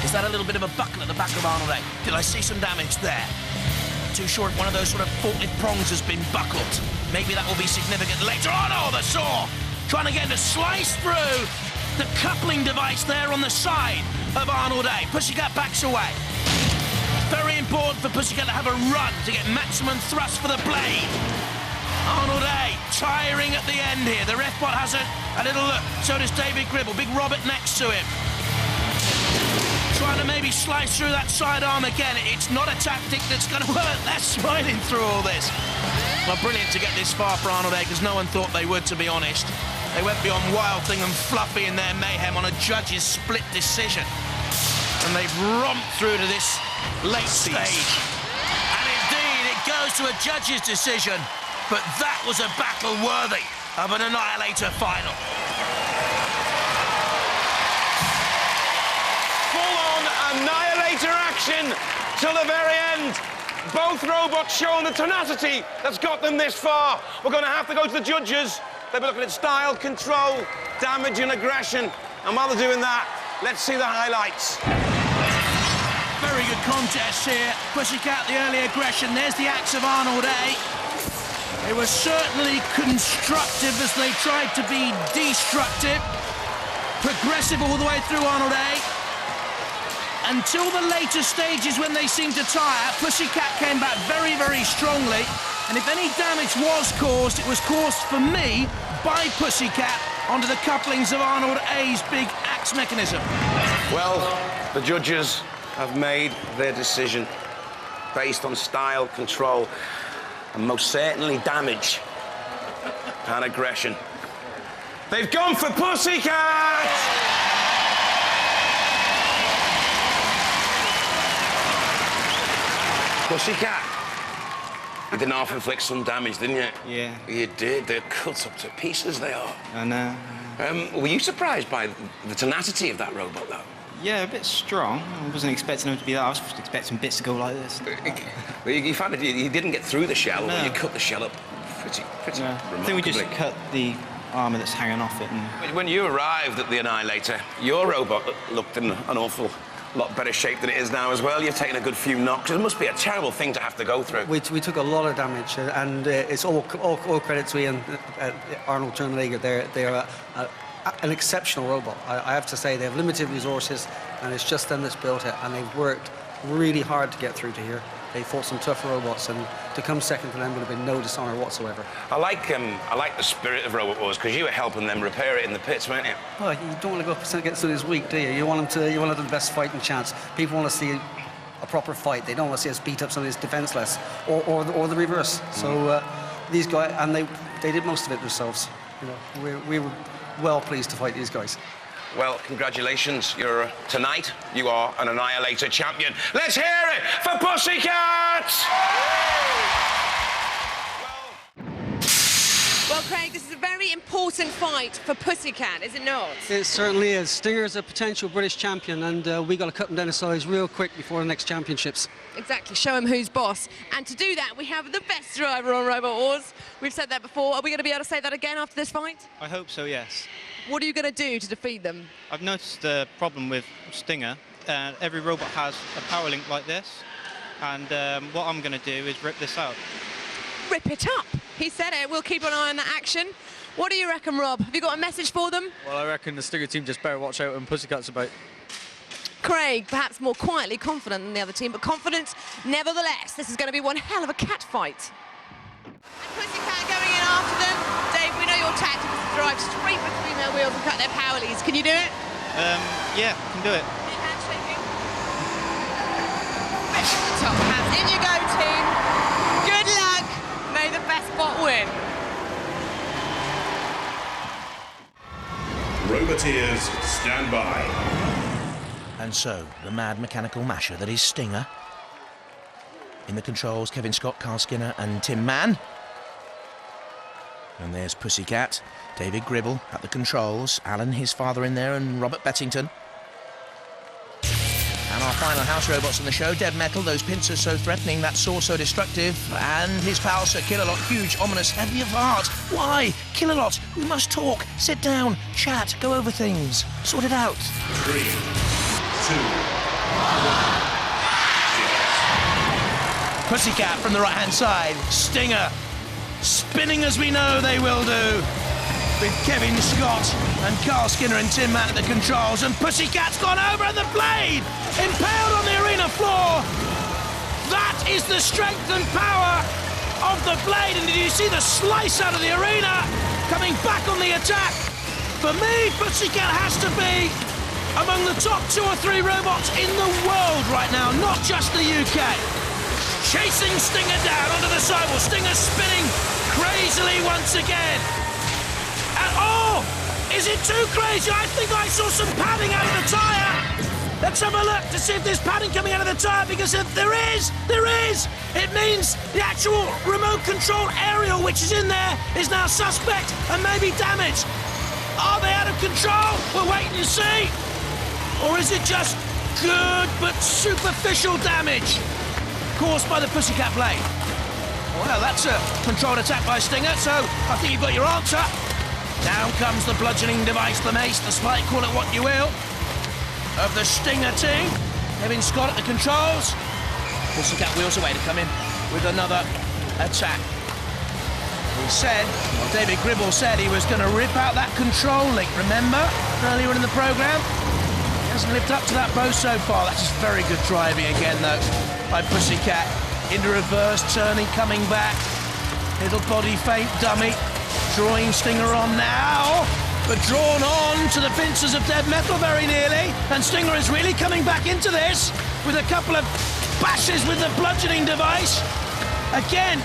Is that a little bit of a buckle at the back of Arnold A? Did I see some damage there? Too sure if one of those sort of forklift prongs has been buckled. Maybe that will be significant later on. Oh, the saw! Trying to get to slice through the coupling device there on the side of Arnold A. Pussycat backs away. Very important for Pussycat to have a run to get maximum thrust for the blade. Arnold A tiring at the end here. The ref bot has a little look. So does David Gribble. Big Robert next to him. Trying to maybe slice through that sidearm again. It's not a tactic that's going to work. They're smiling through all this. Well, brilliant to get this far for Arnold A, because no one thought they would, to be honest. They went beyond Wild Thing and Fluffy in their mayhem on a judge's split decision. And they've romped through to this late stage. And indeed, it goes to a judge's decision. But that was a battle worthy of an Annihilator final. Annihilator action till the very end. Both robots showing the tenacity that's got them this far. We're going to have to go to the judges. They'll be looking at style, control, damage and aggression. And while they're doing that, let's see the highlights. Very good contest here. Pussycat, the early aggression. There's the axe of Arnold A. They were certainly constructive as they tried to be destructive. Progressive all the way through Arnold A. Until the later stages when they seemed to tire, Pussycat came back very, very strongly. And if any damage was caused, it was caused for me by Pussycat onto the couplings of Arnold A's big axe mechanism. Well, the judges have made their decision based on style, control, and most certainly damage and aggression. They've gone for Pussycat! Pussycat, you did half inflict some damage, didn't you? Yeah. You did. They're cut up to pieces, they are. I know. Were you surprised by the tenacity of that robot, though? Yeah, a bit strong. I wasn't expecting him to be that. I was expecting bits to go like this. You found it, you didn't get through the shell, No. but you cut the shell up pretty No. remarkably. I think we just cut the armour that's hanging off it. And... When you arrived at the Annihilator, your robot looked in an awful lot better shape than it is now as well. You've taken a good few knocks. It must be a terrible thing to have to go through. We took a lot of damage, and it's all credit to Ian, Arnold Terminegger. They're an exceptional robot. I have to say, they have limited resources, and it's just them that's built it, and they've worked really hard to get through to here. They fought some tough robots, and to come second to them would have been no dishonour whatsoever. I like the spirit of Robot Wars, because you were helping them repair it in the pits, weren't you? Well, you don't want to go up against somebody who's weak, do you? You want them to have the best fighting chance. People want to see a proper fight. They don't want to see us beat up somebody who's defenceless, or the reverse. So these guys, and they did most of it themselves. You know, we were well pleased to fight these guys. Well, congratulations. Tonight, you are an Annihilator champion. Let's hear it for Pussycat! Well, Craig, this is a very important fight for Pussycat, is it not? It certainly is. Stinger's a potential British champion, and we got to cut him down to size real quick before the next championships. Exactly, show him who's boss. And to do that, we have the best driver on Robot Wars. We've said that before. Are we going to be able to say that again after this fight? I hope so, yes. What are you going to do to defeat them? I've noticed the problem with Stinger. Every robot has a power link like this, and what I'm going to do is rip this out. Rip it up. He said it. We'll keep an eye on that action. What do you reckon, Rob? Have you got a message for them? Well, I reckon the Stinger team just better watch out when Pussycat's about. Craig, perhaps more quietly confident than the other team, but confident nevertheless. This is going to be one hell of a cat fight. And Pussycat going in after them. Dave, we know your tactic is to drive straight between their wheels and cut their power leads. Can you do it? Yeah, I can do it. Big handshaking. Top hands. In you go, team. Good luck. May the best bot win. Roboteers, stand by. And so, the mad mechanical masher that is Stinger. In the controls, Kevin Scott, Carl Skinner and Tim Mann. And there's Pussycat, David Gribble at the controls, Alan, his father in there, and Robert Bettington. And our final house robots in the show, Dead Metal, those pincers so threatening, that saw so destructive, and his pal Sir Killalot, huge, ominous, heavy of heart. Why? Killalot, we must talk, sit down, chat, go over things, sort it out. 3, 2, 1. Pussycat from the right-hand side, Stinger, spinning as we know they will do, with Kevin Scott and Carl Skinner and Tim Mann at the controls, and Pussycat's gone over the blade, impaled on the arena floor. That is the strength and power of the blade, and did you see the slice out of the arena, coming back on the attack? For me, Pussycat has to be among the top 2 or 3 robots in the world right now, not just the UK. Chasing Stinger down onto the sidewall. Stinger spinning crazily once again. And oh, is it too crazy? I think I saw some padding out of the tyre. Let's have a look to see if there's padding coming out of the tyre, because if there is, it means the actual remote control aerial which is in there is now suspect and maybe damaged. Are they out of control? We'll wait and see. Or is it just good but superficial damage caused by the Pussycat blade? Well, that's a controlled attack by Stinger, so I think you've got your answer. Down comes the bludgeoning device, the mace, the spike, call it what you will, of the Stinger team. Kevin Scott at the controls. Pussycat wheels away to come in with another attack. He said, well, David Gribble said he was going to rip out that control link, remember, earlier in the programme? Hasn't lived up to that boast so far. That's just very good driving again, though, by Pussycat. Into reverse, turning, coming back. Little body feint dummy. Drawing Stinger on now. But drawn on to the pincers of Dead Metal very nearly. And Stinger is really coming back into this with a couple of bashes with the bludgeoning device. Again,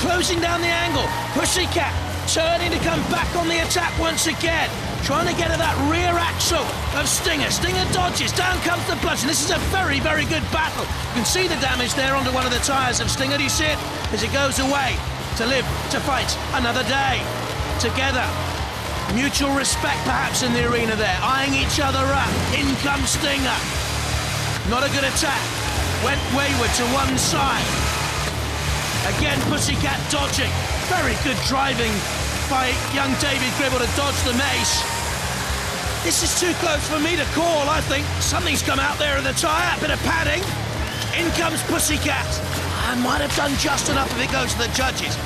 closing down the angle. Pussycat turning to come back on the attack once again. Trying to get at that rear axle of Stinger. Stinger dodges, down comes the bludgeon. This is a very, very good battle. You can see the damage there onto one of the tyres of Stinger. Do you see it? As it goes away to live, to fight another day together. Mutual respect perhaps in the arena there, eyeing each other up. In comes Stinger. Not a good attack. Went wayward to one side. Again, Pussycat dodging. Very good driving by young David Gribble to dodge the mace. This is too close for me to call, I think. Something's come out there in the tyre, a bit of padding. In comes Pussycat. I might have done just enough if it goes to the judges.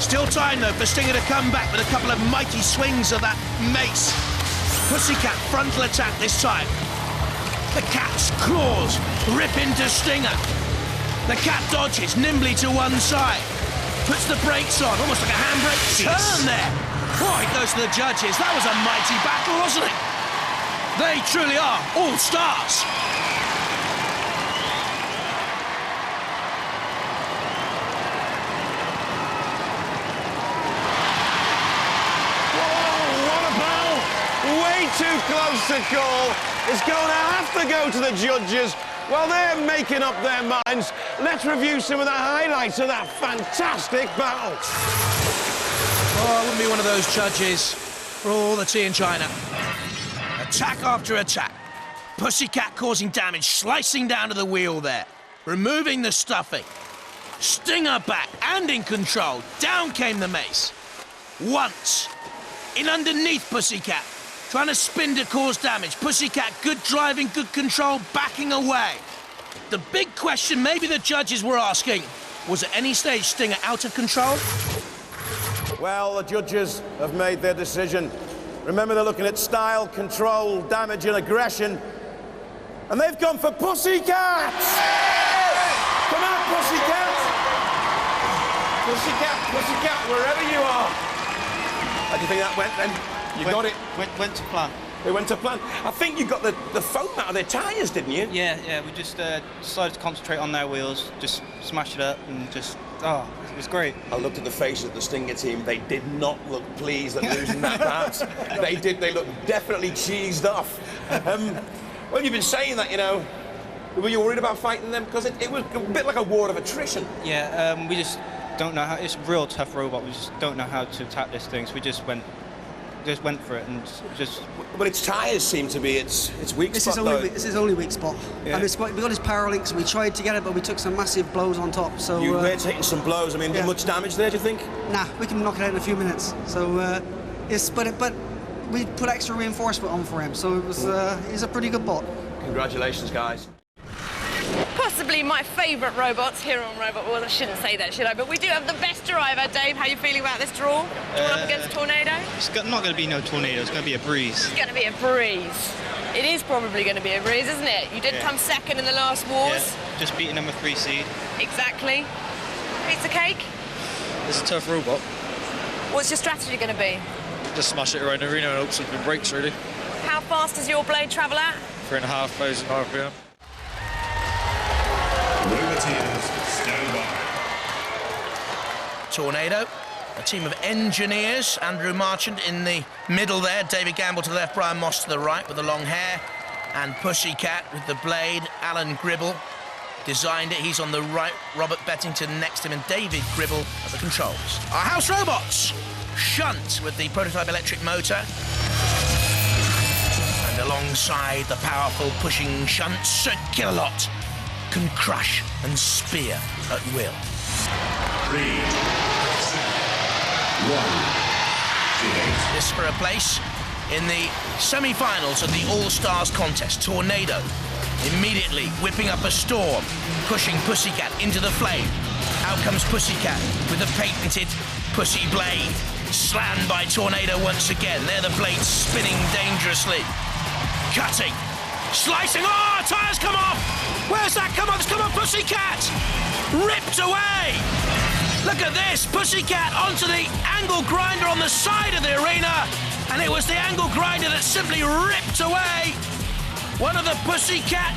Still time, though, for Stinger to come back with a couple of mighty swings of that mace. Pussycat frontal attack this time. The cat's claws rip into Stinger. The cat dodges nimbly to one side. Puts the brakes on, almost like a handbrake turn there. Oh, it goes to the judges. That was a mighty battle, wasn't it? They truly are all stars. Way too close to call. It's going to have to go to the judges while they're making up their minds. Let's review some of the highlights of that fantastic battle. Oh, I wouldn't be one of those judges for all the tea in China. Attack after attack. Pussycat causing damage, slicing down to the wheel there, removing the stuffing. Stinger back and in control. Down came the mace. Once. In underneath Pussycat. Trying to spin to cause damage. Pussycat, good driving, good control, backing away. The big question maybe the judges were asking, was at any stage Stinger out of control? Well, the judges have made their decision. Remember, they're looking at style, control, damage and aggression. And they've gone for Pussycat! Come on, Pussycat! Pussycat, wherever you are. How do you think that went then? You got it? Went to plan. They went to plan. I think you got the foam out of their tyres, didn't you? Yeah, we just decided to concentrate on their wheels, just smash it up and just, it was great. I looked at the faces of the Stinger team. They did not look pleased at losing that pass. They looked definitely cheesed off. Well, you've been saying that, you know. Were you worried about fighting them? Because it was a bit like a war of attrition. Yeah, we just don't know how. It's a real tough robot. We just don't know how to attack this thing, so we just went for it and just. But its tyres seem to be its weak spot. This is only weak spot. Yeah. And we got his power links. We tried to get it, but we took some massive blows on top. So you were taking some blows. I mean, yeah. Much damage there? Do you think? Nah, we can knock it out in a few minutes. So but we put extra reinforcement on for him. So it was he's a pretty good bot. Congratulations, guys. Possibly my favourite robots here on Robot Wars. I shouldn't say that, should I? But we do have the best driver. Dave, how are you feeling about this draw? Drawn up against Tornado? It's not going to be no tornado. It's going to be a breeze. It's going to be a breeze. It is probably going to be a breeze, isn't it? You did come second in the last wars. Yeah, just beating number 3 seed. Exactly. Pizza cake? It's a tough robot. What's your strategy going to be? Just smash it around the arena and hope something breaks, really. How fast does your blade travel at? 3,500 RPM. Roboteers, stand by. Tornado, a team of engineers. Andrew Marchant in the middle there. David Gamble to the left, Brian Moss to the right with the long hair. And Pussycat with the blade. Alan Gribble designed it. He's on the right. Robert Bettington next to him. And David Gribble at the controls. Our house robots. Shunt with the prototype electric motor. And alongside the powerful pushing Shunt, Circular Lot can crush and spear at will. 3, 2, 1. This for a place in the semi-finals of the All-Stars contest. Tornado immediately whipping up a storm, pushing Pussycat into the flame. Out comes Pussycat with the patented Pussy blade. Slammed by Tornado once again. There the blade spinning dangerously. Cutting. Slicing. Oh, tyres come off! Where's that come off? It's come off, Pussycat! Ripped away! Look at this, Pussycat onto the angle grinder on the side of the arena, and it was the angle grinder that simply ripped away one of the Pussycat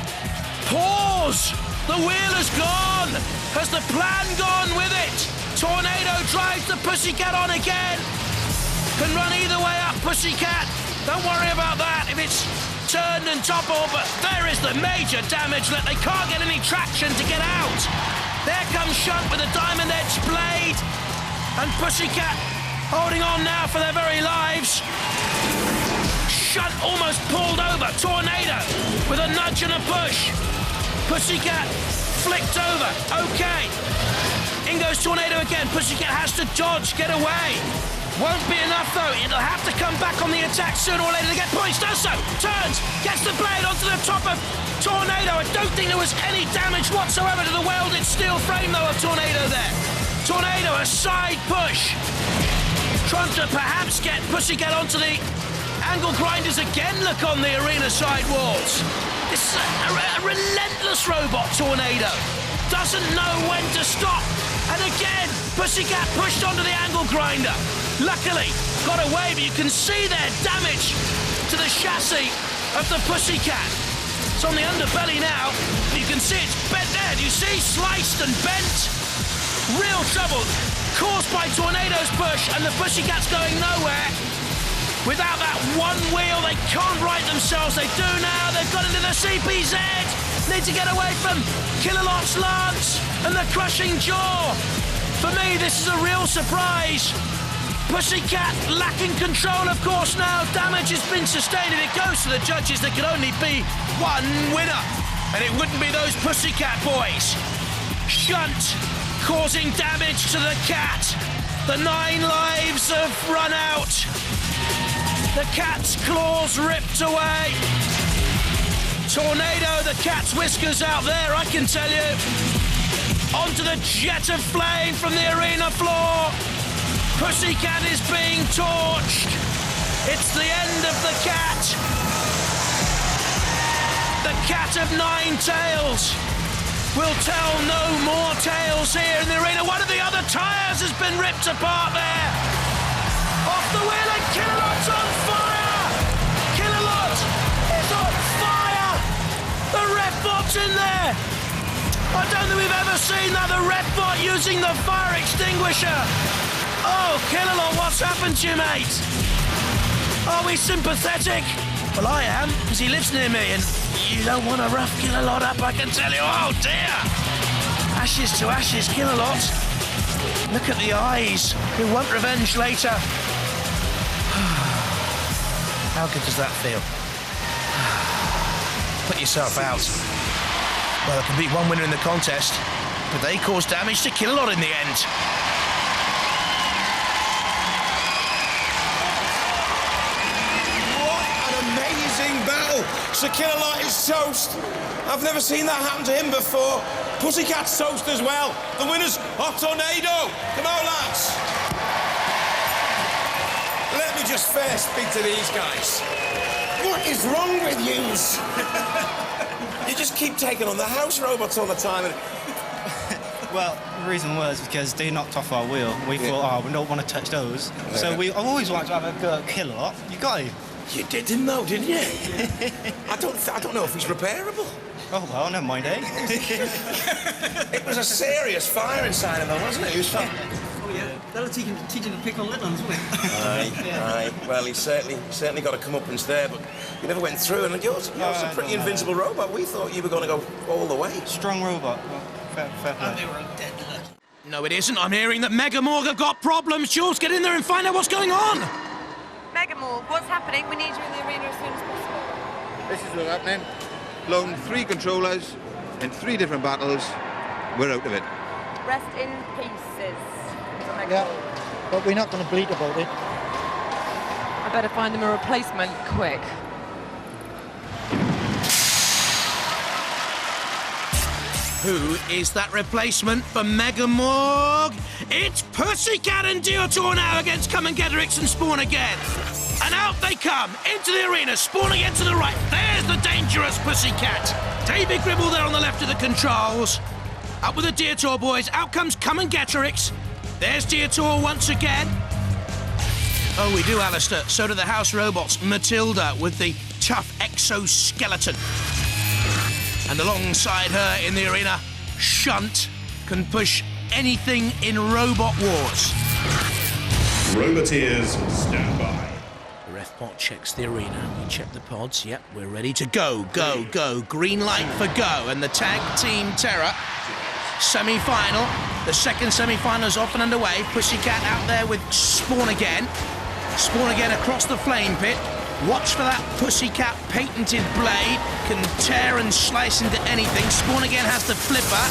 paws. The wheel has gone. Has the plan gone with it? Tornado drives the Pussycat on again. Can run either way up, Pussycat. Don't worry about that if it's turned and toppled, but there is the major damage that they can't get any traction to get out. There comes Shunt with a diamond-edged blade, and Pussycat holding on now for their very lives. Shunt almost pulled over. Tornado with a nudge and a push. Pussycat flicked over. Okay. In goes Tornado again. Pussycat has to dodge, get away. Won't be enough, though. It'll have to come back on the attack sooner or later to get points. Does so. Turns. Gets the blade onto the top of Tornado. I don't think there was any damage whatsoever to the welded steel frame, though, of Tornado there. Tornado, a side push. Trying to perhaps get Pussycat onto the angle grinders again. Look on the arena side walls. This is a relentless robot, Tornado. doesn't know when to stop. And again, Pussycat pushed onto the angle grinder. Luckily, got away, but you can see there damage to the chassis of the Pussycat. It's on the underbelly now. You can see it's bent there. Do you see? Sliced and bent. Real trouble caused by Tornado's push, and the Pussycat's going nowhere. Without that one wheel, they can't right themselves. They do now. They've got into the CPZ. Need to get away from Kilolot's Lance and the crushing jaw. For me, this is a real surprise. Pussycat lacking control, of course, now. Damage has been sustained. If it goes to the judges, there could only be one winner. And it wouldn't be those Pussycat boys. Shunt causing damage to the cat. The 9 lives have run out. The cat's claws ripped away. Tornado, the cat's whiskers out there, I can tell you. Onto the jet of flame from the arena floor. Pussycat is being torched. It's the end of the cat. The cat of 9 tails will tell no more tales here in the arena. One of the other tyres has been ripped apart there. Off the wheel, and Kilolot's on fire! Kilolot is on fire! The Refbot's in there! I don't think we've ever seen that, the Refbot using the fire extinguisher! Oh, Kilolot, what's happened to you, mate? Are we sympathetic? Well, I am, because he lives near me, and you don't want to rough Kilolot up, I can tell you. Oh, dear! Ashes to ashes, Kilolot. Look at the eyes. He'll want revenge later. How good does that feel? Put yourself out. Well, there can be one winner in the contest, but they caused damage to Kilolot in the end. What an amazing battle! Sir Kilolot is toast. I've never seen that happen to him before. Pussycat's toast as well. The winner's Hot Tornado. Come on, lads. Let me just first speak to these guys. What is wrong with yous? You just keep taking on the house robots all the time. And... Well, the reason was because they knocked off our wheel. We thought, oh, we don't want to touch those. So I always wanted to have a go at Kilolot. You got him. You didn't know, didn't you? I don't know if he's repairable. Oh, well, never mind, eh? It was a serious fire inside of him, wasn't it? He was fine. Oh, yeah. That'll teach him to pick on little ones, won't it? Aye. Well, he certainly got a comeuppance there, but you never went through, and yours a pretty invincible robot. We thought you were going to go all the way. Strong robot. Well, fair play. They were dead lucky. No, it isn't. I'm hearing that Megamorg have got problems. Jules, get in there and find out what's going on. Megamorg, what's happening? We need you in the arena as soon as possible. This is what's happening. Blown 3 controllers in 3 different battles. We're out of it. Rest in pieces. Yeah, but we're not going to bleat about it. I better find them a replacement quick. Who is that replacement for Megamorg? It's Pussycat and Diotoir now against Comengetorix and Spawn again. And out they come, into the arena, Spawn again to the right. There's the dangerous Pussycat. David Gribble there on the left of the controls. Up with the Diotoir boys, out comes Comengetorix. There's Diotoir once again. Oh, we do, Alistair. So do the house robots. Matilda with the tough exoskeleton. And alongside her in the arena, Shunt can push anything in Robot Wars. Roboteers, stand by. The Refbot checks the arena. We check the pods. Yep, we're ready to go, go, go. Green light for go. And the Tag Team Terror semi-final. The second semi-final is off and underway. Pussycat out there with Spawn again. Spawn again across the flame pit. Watch for that Pussycat patented blade. Can tear and slice into anything. Spawn again has the flipper.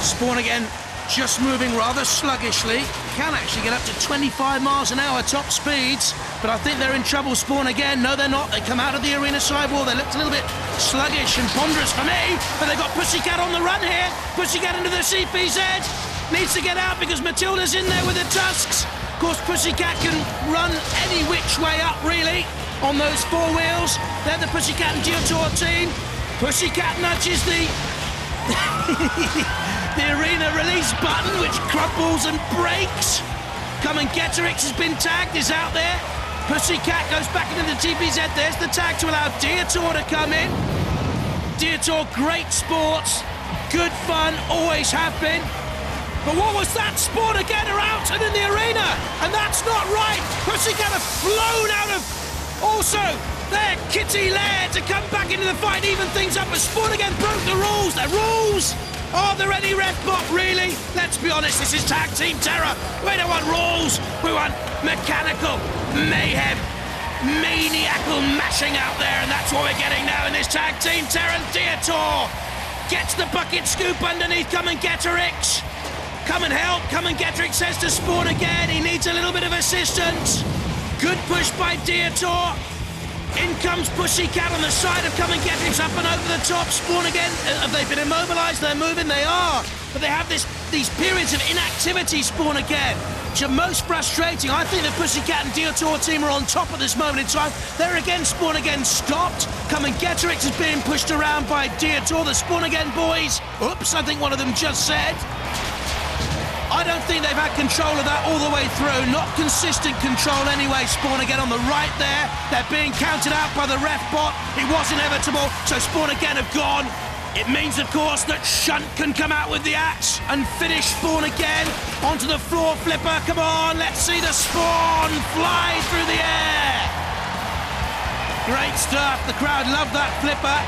Spawn again just moving rather sluggishly. Can actually get up to 25 miles an hour top speeds. But I think they're in trouble. Spawn again. No, they're not. They come out of the arena sidewall. They looked a little bit sluggish and ponderous for me. But they've got Pussycat on the run here. Pussycat into the CPZ. Needs to get out because Matilda's in there with the tusks. Of course, Pussycat can run any which way up, really, on those 4 wheels. They're the Pussycat and Diotoir team. Pussycat nudges the The arena release button, which crumbles and breaks. Comengetorix has been tagged, is out there. Pussycat goes back into the TPZ. There's the tag to allow Diotoir to come in. Diotoir, great sports, good fun, always have been. But what was that? Spawn again are out and in the arena, and that's not right. Pussycat have flown out of also their kitty lair to come back into the fight, even things up, but Spawn again broke the rules. The rules! Are there any ref bot, really? Let's be honest, this is Tag Team Terror. We don't want rules, we want mechanical mayhem, maniacal mashing out there, and that's what we're getting now in this Tag Team Terror. Diotoir gets the bucket scoop underneath Comengetorix. Come and help, Comengetorix says to Spawn again, he needs a little bit of assistance. Good push by Diotoir. In comes Pussycat on the side of Comengetorix, up and over the top. Spawn again. Have they been immobilised? They're moving, they are. But they have these periods of inactivity, Spawn again, which are most frustrating. I think the Pussycat and Diotoir team are on top at this moment in time. There again, Spawn again stopped. Comengetorix is being pushed around by Diotoir. The Spawn again boys. Oops, I think one of them just said. I don't think they've had control of that all the way through. Not consistent control anyway. Spawn again on the right there. They're being counted out by the ref bot. It was inevitable, so Spawn again have gone. It means, of course, that Shunt can come out with the axe and finish Spawn again. Onto the floor flipper. Come on, let's see the Spawn fly through the air. Great stuff. The crowd love that flipper.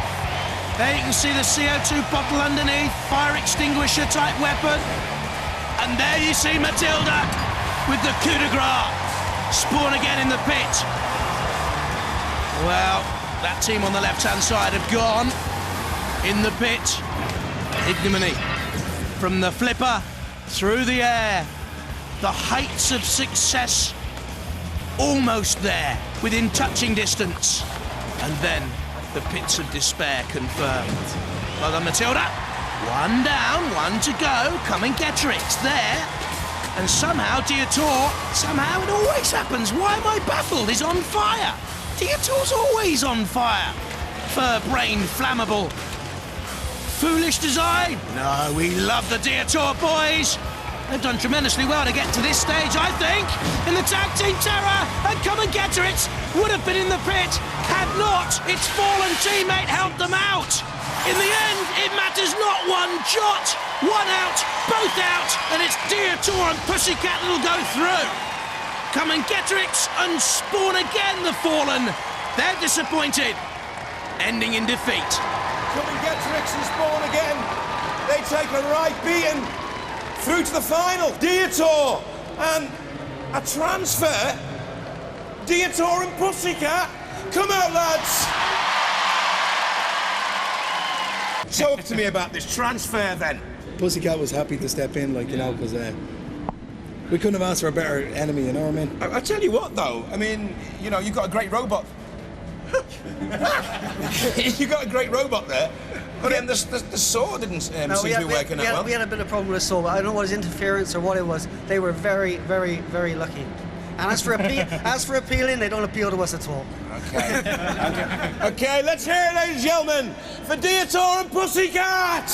There you can see the CO2 bottle underneath. Fire extinguisher type weapon. And there you see Matilda with the coup de grace. Spawn again in the pit. Well, that team on the left-hand side have gone in the pit. Ignominy. From the flipper, through the air. The heights of success. Almost there, within touching distance. And then the pits of despair confirmed. Well done, Matilda. One down, one to go. Comengetorix there. And somehow Diotoir, somehow it always happens. Why am I baffled? He's on fire. Diotoir's always on fire. Fur-brained, flammable. Foolish design? No, we love the Diotoir boys. They've done tremendously well to get to this stage, I think. In the Tag Team Terror, and Comengetorix would have been in the pit had not its fallen teammate helped them out. In the end, it matters not one jot. One out, both out, and it's Diotoir and Pussycat that'll go through. Comengetorix and Spawn again, the fallen. They're disappointed, ending in defeat. Comengetorix and Spawn again. They take a right beating through to the final. Diotoir and a transfer. Diotoir and Pussycat. Come out, lads. Show up to me about this transfer, then. Pussycat was happy to step in, like, you know, because we couldn't have asked for a better enemy, you know what I mean? I tell you what, though, I mean, you know, you've got a great robot. You've got a great robot there. But then the saw didn't seem to be working that well. We had a bit of problem with the saw, but I don't know what his interference or what it was. They were very, very, very lucky. And as for appealing, they don't appeal to us at all. Okay, let's hear it, ladies and gentlemen, for Diotoir and Pussycat!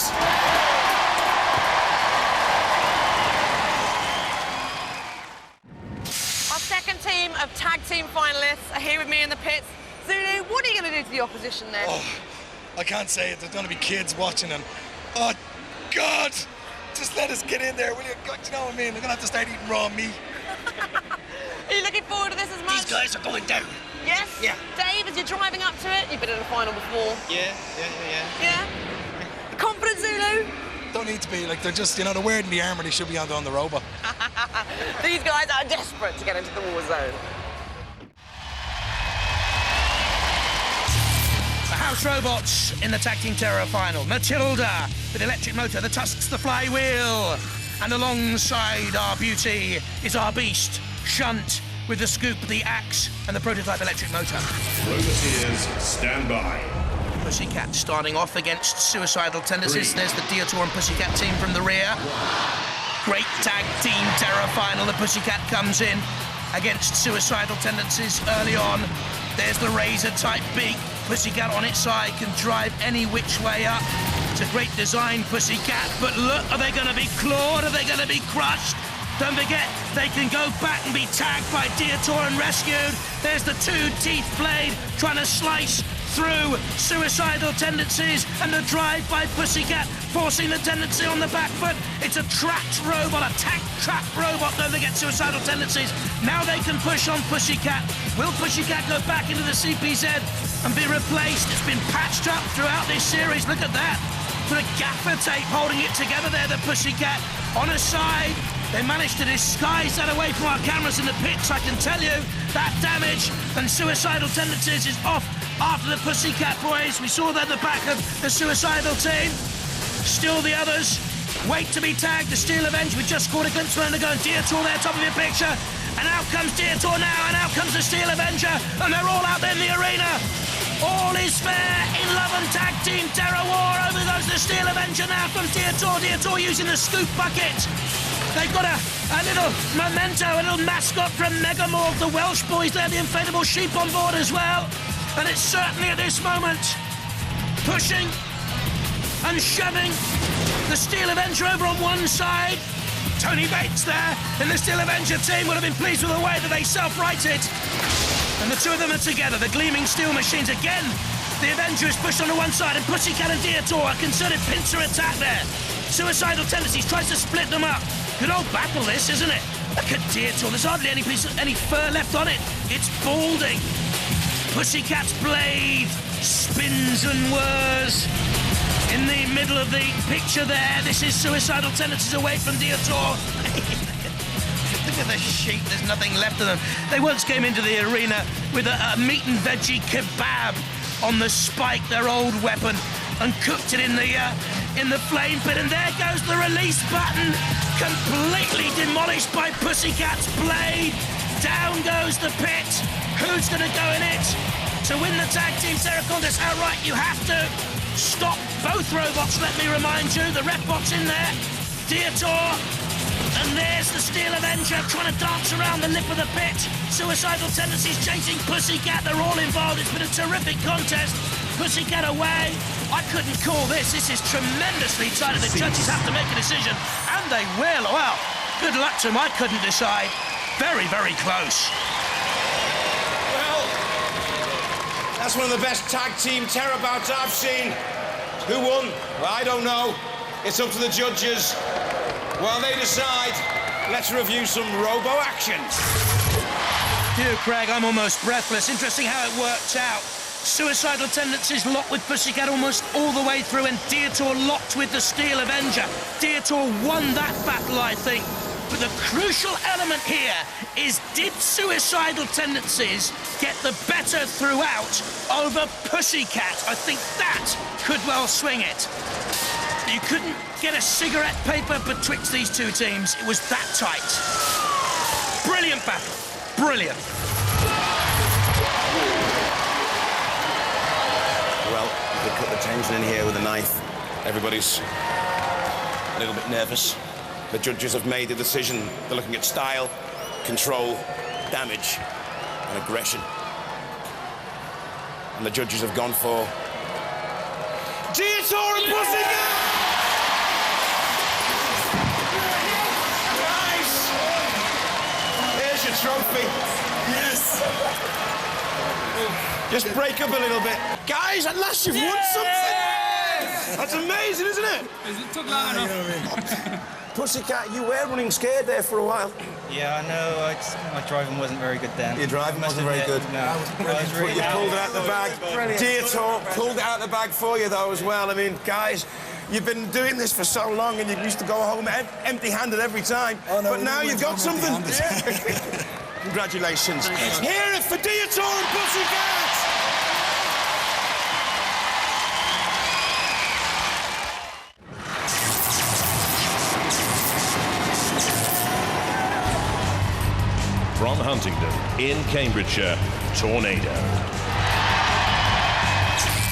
Our second team of tag team finalists are here with me in the pits. Zulu, what are you going to do to the opposition then? Oh, I can't say it. There's going to be kids watching and... Oh, God! Just let us get in there, will you? God, you know what I mean? They're going to have to start eating raw meat. Are you looking forward to this as much? These guys are going down. Yes? Yeah. Dave, as you're driving up to it, you've been in a final before. Yeah. Yeah? Confident, Zulu? Don't need to be. Like, they're just, you know, they're wearing the armour. They should be on the robot. These guys are desperate to get into the war zone. The House Robots in the Tag Team Terror final. Matilda with electric motor, the tusks, the flywheel. And alongside our beauty is our beast, Shunt, with the scoop, the axe, and the prototype electric motor. Roboteers, stand by. Pussycat starting off against Suicidal Tendencies. There's the Diotoir and Pussycat team from the rear. Great Tag Team Terror final. The Pussycat comes in against Suicidal Tendencies early on. There's the Razer type beak. Pussycat on its side can drive any which way up. It's a great design, Pussycat, but look, are they going to be clawed? Are they going to be crushed? Don't forget, they can go back and be tagged by Diotoir and rescued. There's the two-teeth blade trying to slice through Suicidal Tendencies, and the drive by Pussycat forcing the Tendency on the back foot. It's a trapped robot, a tank-trapped robot. Don't forget Suicidal Tendencies. Now they can push on Pussycat. Will Pussycat go back into the CPZ and be replaced? It's been patched up throughout this series. Look at that. Put a gaffer tape holding it together there, the Pussycat. On a side, they managed to disguise that away from our cameras in the pits. I can tell you that damage, and Suicidal Tendencies is off after the Pussycat boys. We saw that at the back of the Suicidal team. Still the others wait to be tagged. The Steel Avenger, we just caught a glimpse of them going. Diotoir there, top of your picture. And out comes Diotoir now, and out comes the Steel Avenger. And they're all out there in the arena. All is fair in love and tag team terror war. Over goes the Steel Avenger now from Diotoir. Diotoir using the scoop bucket. They've got a little memento, a little mascot from Megamorph, the Welsh boys there, the inflatable sheep on board as well. And it's certainly at this moment pushing and shoving the Steel Avenger over on one side. Tony Bates there in the Steel Avenger team would have been pleased with the way that they self-righted. And the two of them are together, the gleaming steel machines again. The Avenger is pushed onto one side, and Pussycat and Diotoir, a concerted pincer attack there. Suicidal Tendencies tries to split them up. Good old battle this, isn't it? Look at Diotoir, there's hardly any fur left on it. It's balding. Pussycat's blade spins and whirs. In the middle of the picture there, this is Suicidal Tendencies away from Diotoir. Look at the sheet, there's nothing left of them. They once came into the arena with a meat and veggie kebab on the spike, their old weapon, and cooked it in the flame pit. And there goes the release button, completely demolished by Pussycat's blade. Down goes the pit. Who's going to go in it? To win the tag team terror contest outright, you have to stop both robots, let me remind you. The ref bot's in there. Diotoir. And there's the Steel Avenger trying to dance around the lip of the pit. Suicidal Tendencies chasing Pussycat. They're all involved. It's been a terrific contest. Pussycat away. I couldn't call this. This is tremendously tight. The judges have to make a decision. And they will. Well, good luck to them. I couldn't decide. Very, very close. Well, that's one of the best tag team terror bouts I've seen. Who won? Well, I don't know. It's up to the judges. While they decide, let's review some robo-action. Dear Craig, I'm almost breathless. Interesting how it worked out. Suicidal Tendencies locked with Pussycat almost all the way through, and Diotoir locked with the Steel Avenger. Diotoir won that battle, I think. But the crucial element here is, did Suicidal Tendencies get the better throughout over Pussycat? I think that could well swing it. You couldn't get a cigarette paper betwixt these two teams. It was that tight. Brilliant battle. Brilliant. Well, you could cut the tension in here with a knife. Everybody's a little bit nervous. The judges have made a decision. They're looking at style, control, damage, and aggression. And the judges have gone for Diotoir and Pussycat! Nice! Here's your trophy. Yes! Just break up a little bit. Guys, at last you've won something! That's amazing, isn't it? It took long enough. Pussycat, you were running scared there for a while. Yeah, I know. My driving wasn't very good then. Your driving wasn't very good. No. You pulled it out the bag. Diotoir pulled it out the bag for you, though, as well. I mean, guys, you've been doing this for so long, and you used to go home empty-handed every time. Oh, no, but now you've got something. Congratulations. Hear it for Diotoir and Pussycat! From Huntingdon, in Cambridgeshire, Tornado.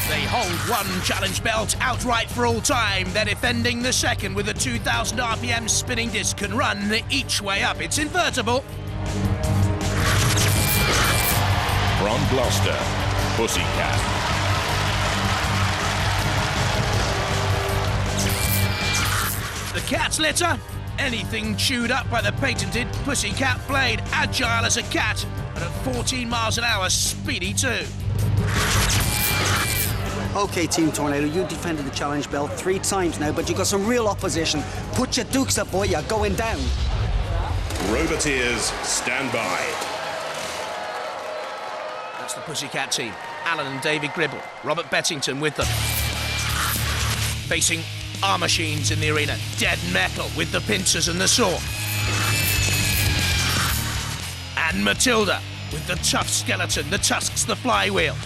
They hold one challenge belt outright for all time. They're defending the second with a 2,000 RPM spinning disc, can run each way up. It's invertible. From Gloucester, Pussycat. Pussycat's litter? Anything chewed up by the patented Pussycat blade, agile as a cat, and at 14 miles an hour, speedy too. Okay, Team Tornado, you defended the challenge belt 3 times now, but you got some real opposition. Put your dukes up, boy, you're going down. Roboteers, stand by. That's the Pussycat team. Alan and David Gribble, Robert Bettington with them. Facing our machines in the arena, Dead Metal with the pincers and the saw. And Matilda with the tough skeleton, the tusks, the flywheel. 3,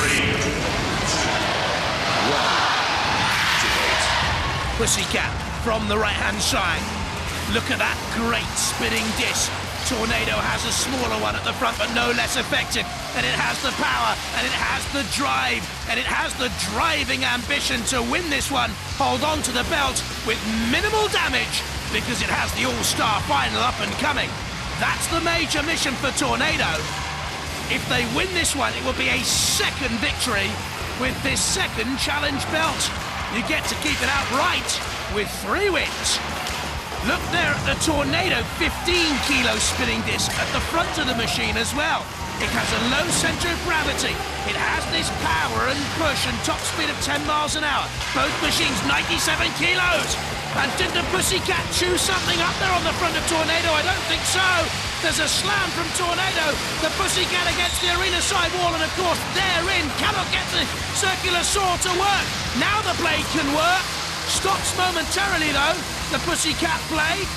2, 1, activate. Pussycat from the right-hand side. Look at that great spinning disc. Tornado has a smaller one at the front, but no less effective. And it has the power, and it has the drive, and it has the driving ambition to win this one. Hold on to the belt with minimal damage, because it has the all-star final up and coming. That's the major mission for Tornado. If they win this one, it will be a second victory with this second challenge belt. You get to keep it outright with 3 wins. Look there at the Tornado 15-kilo spinning disc at the front of the machine as well. It has a low centre of gravity. It has this power and push and top speed of 10 miles an hour. Both machines 97 kilos. And did the Pussycat chew something up there on the front of Tornado? I don't think so. There's a slam from Tornado. The Pussycat against the arena side wall, and of course they're in. Cannot get the circular saw to work. Now the blade can work. Stops momentarily though. The Pussycat blade,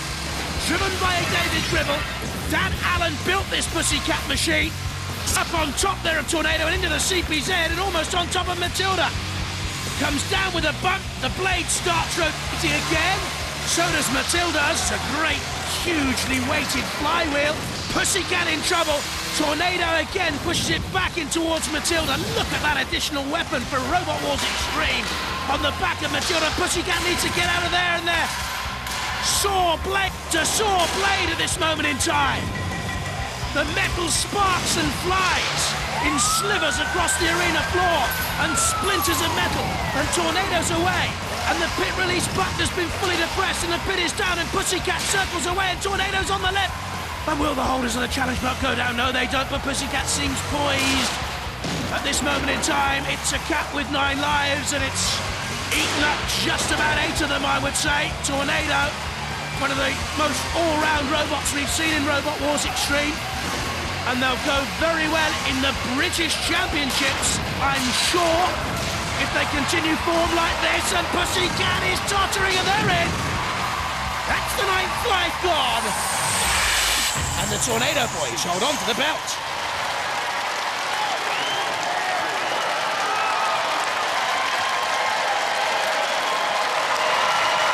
driven by David Gribble. Dan Allen built this Pussycat machine. Up on top there of Tornado and into the CPZ and almost on top of Matilda. Comes down with a bump. The blade starts rotating again. So does Matilda's. It's a great, hugely weighted flywheel. Pussycat in trouble. Tornado again pushes it back in towards Matilda. Look at that additional weapon for Robot Wars Extreme. On the back of Matilda, Pussycat needs to get out of there and there. Saw blade to saw blade at this moment in time. The metal sparks and flies in slivers across the arena floor, and splinters of metal, and Tornado's away. And the pit release button has been fully depressed, and the pit is down, and Pussycat circles away, and Tornado's on the left. And will the holders of the challenge belt go down? No, they don't, but Pussycat seems poised. At this moment in time, it's a cat with 9 lives, and it's eaten up just about 8 of them, I would say. Tornado, one of the most all-round robots we've seen in Robot Wars Extreme. And they'll go very well in the British Championships, I'm sure, if they continue form like this. And Pussycat is tottering, and they're in. That's the 9th life gone. And the Tornado boys hold on to the belt.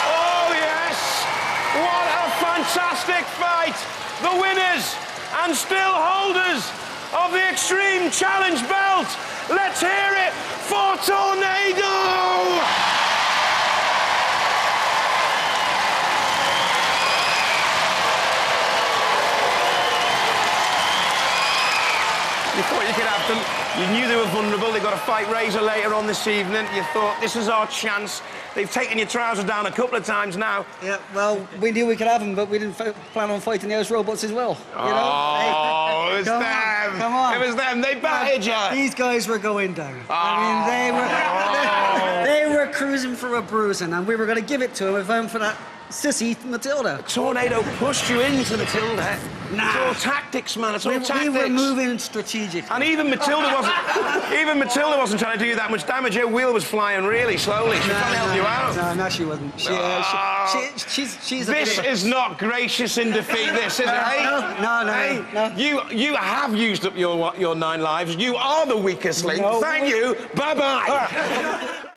Oh, yes! What a fantastic fight! The winners and still holders of the Extreme Challenge belt. Let's hear it for Tornado! You thought you could have them. You knew they were vulnerable. They got to fight Razer later on this evening. You thought, this is our chance. They've taken your trousers down a couple of times now. Yeah, well, we knew we could have them, but we didn't plan on fighting those robots as well. You know? Oh, it was them. Come on. It was them. They battered you. These guys were going down. I mean, they were cruising for a bruising, and we were going to give it to them if only for that sissy Matilda. Tornado pushed you into Matilda. Nah. It's all tactics, man. It's all tactics. We were moving strategically. And even Matilda wasn't trying to do that much damage. Her wheel was flying really slowly. She was trying to help you out. No, she wasn't. She's a This is not gracious in defeat, this, is it? No. You have used up your 9 lives. You are the weakest link. No. Thank you. Bye-bye.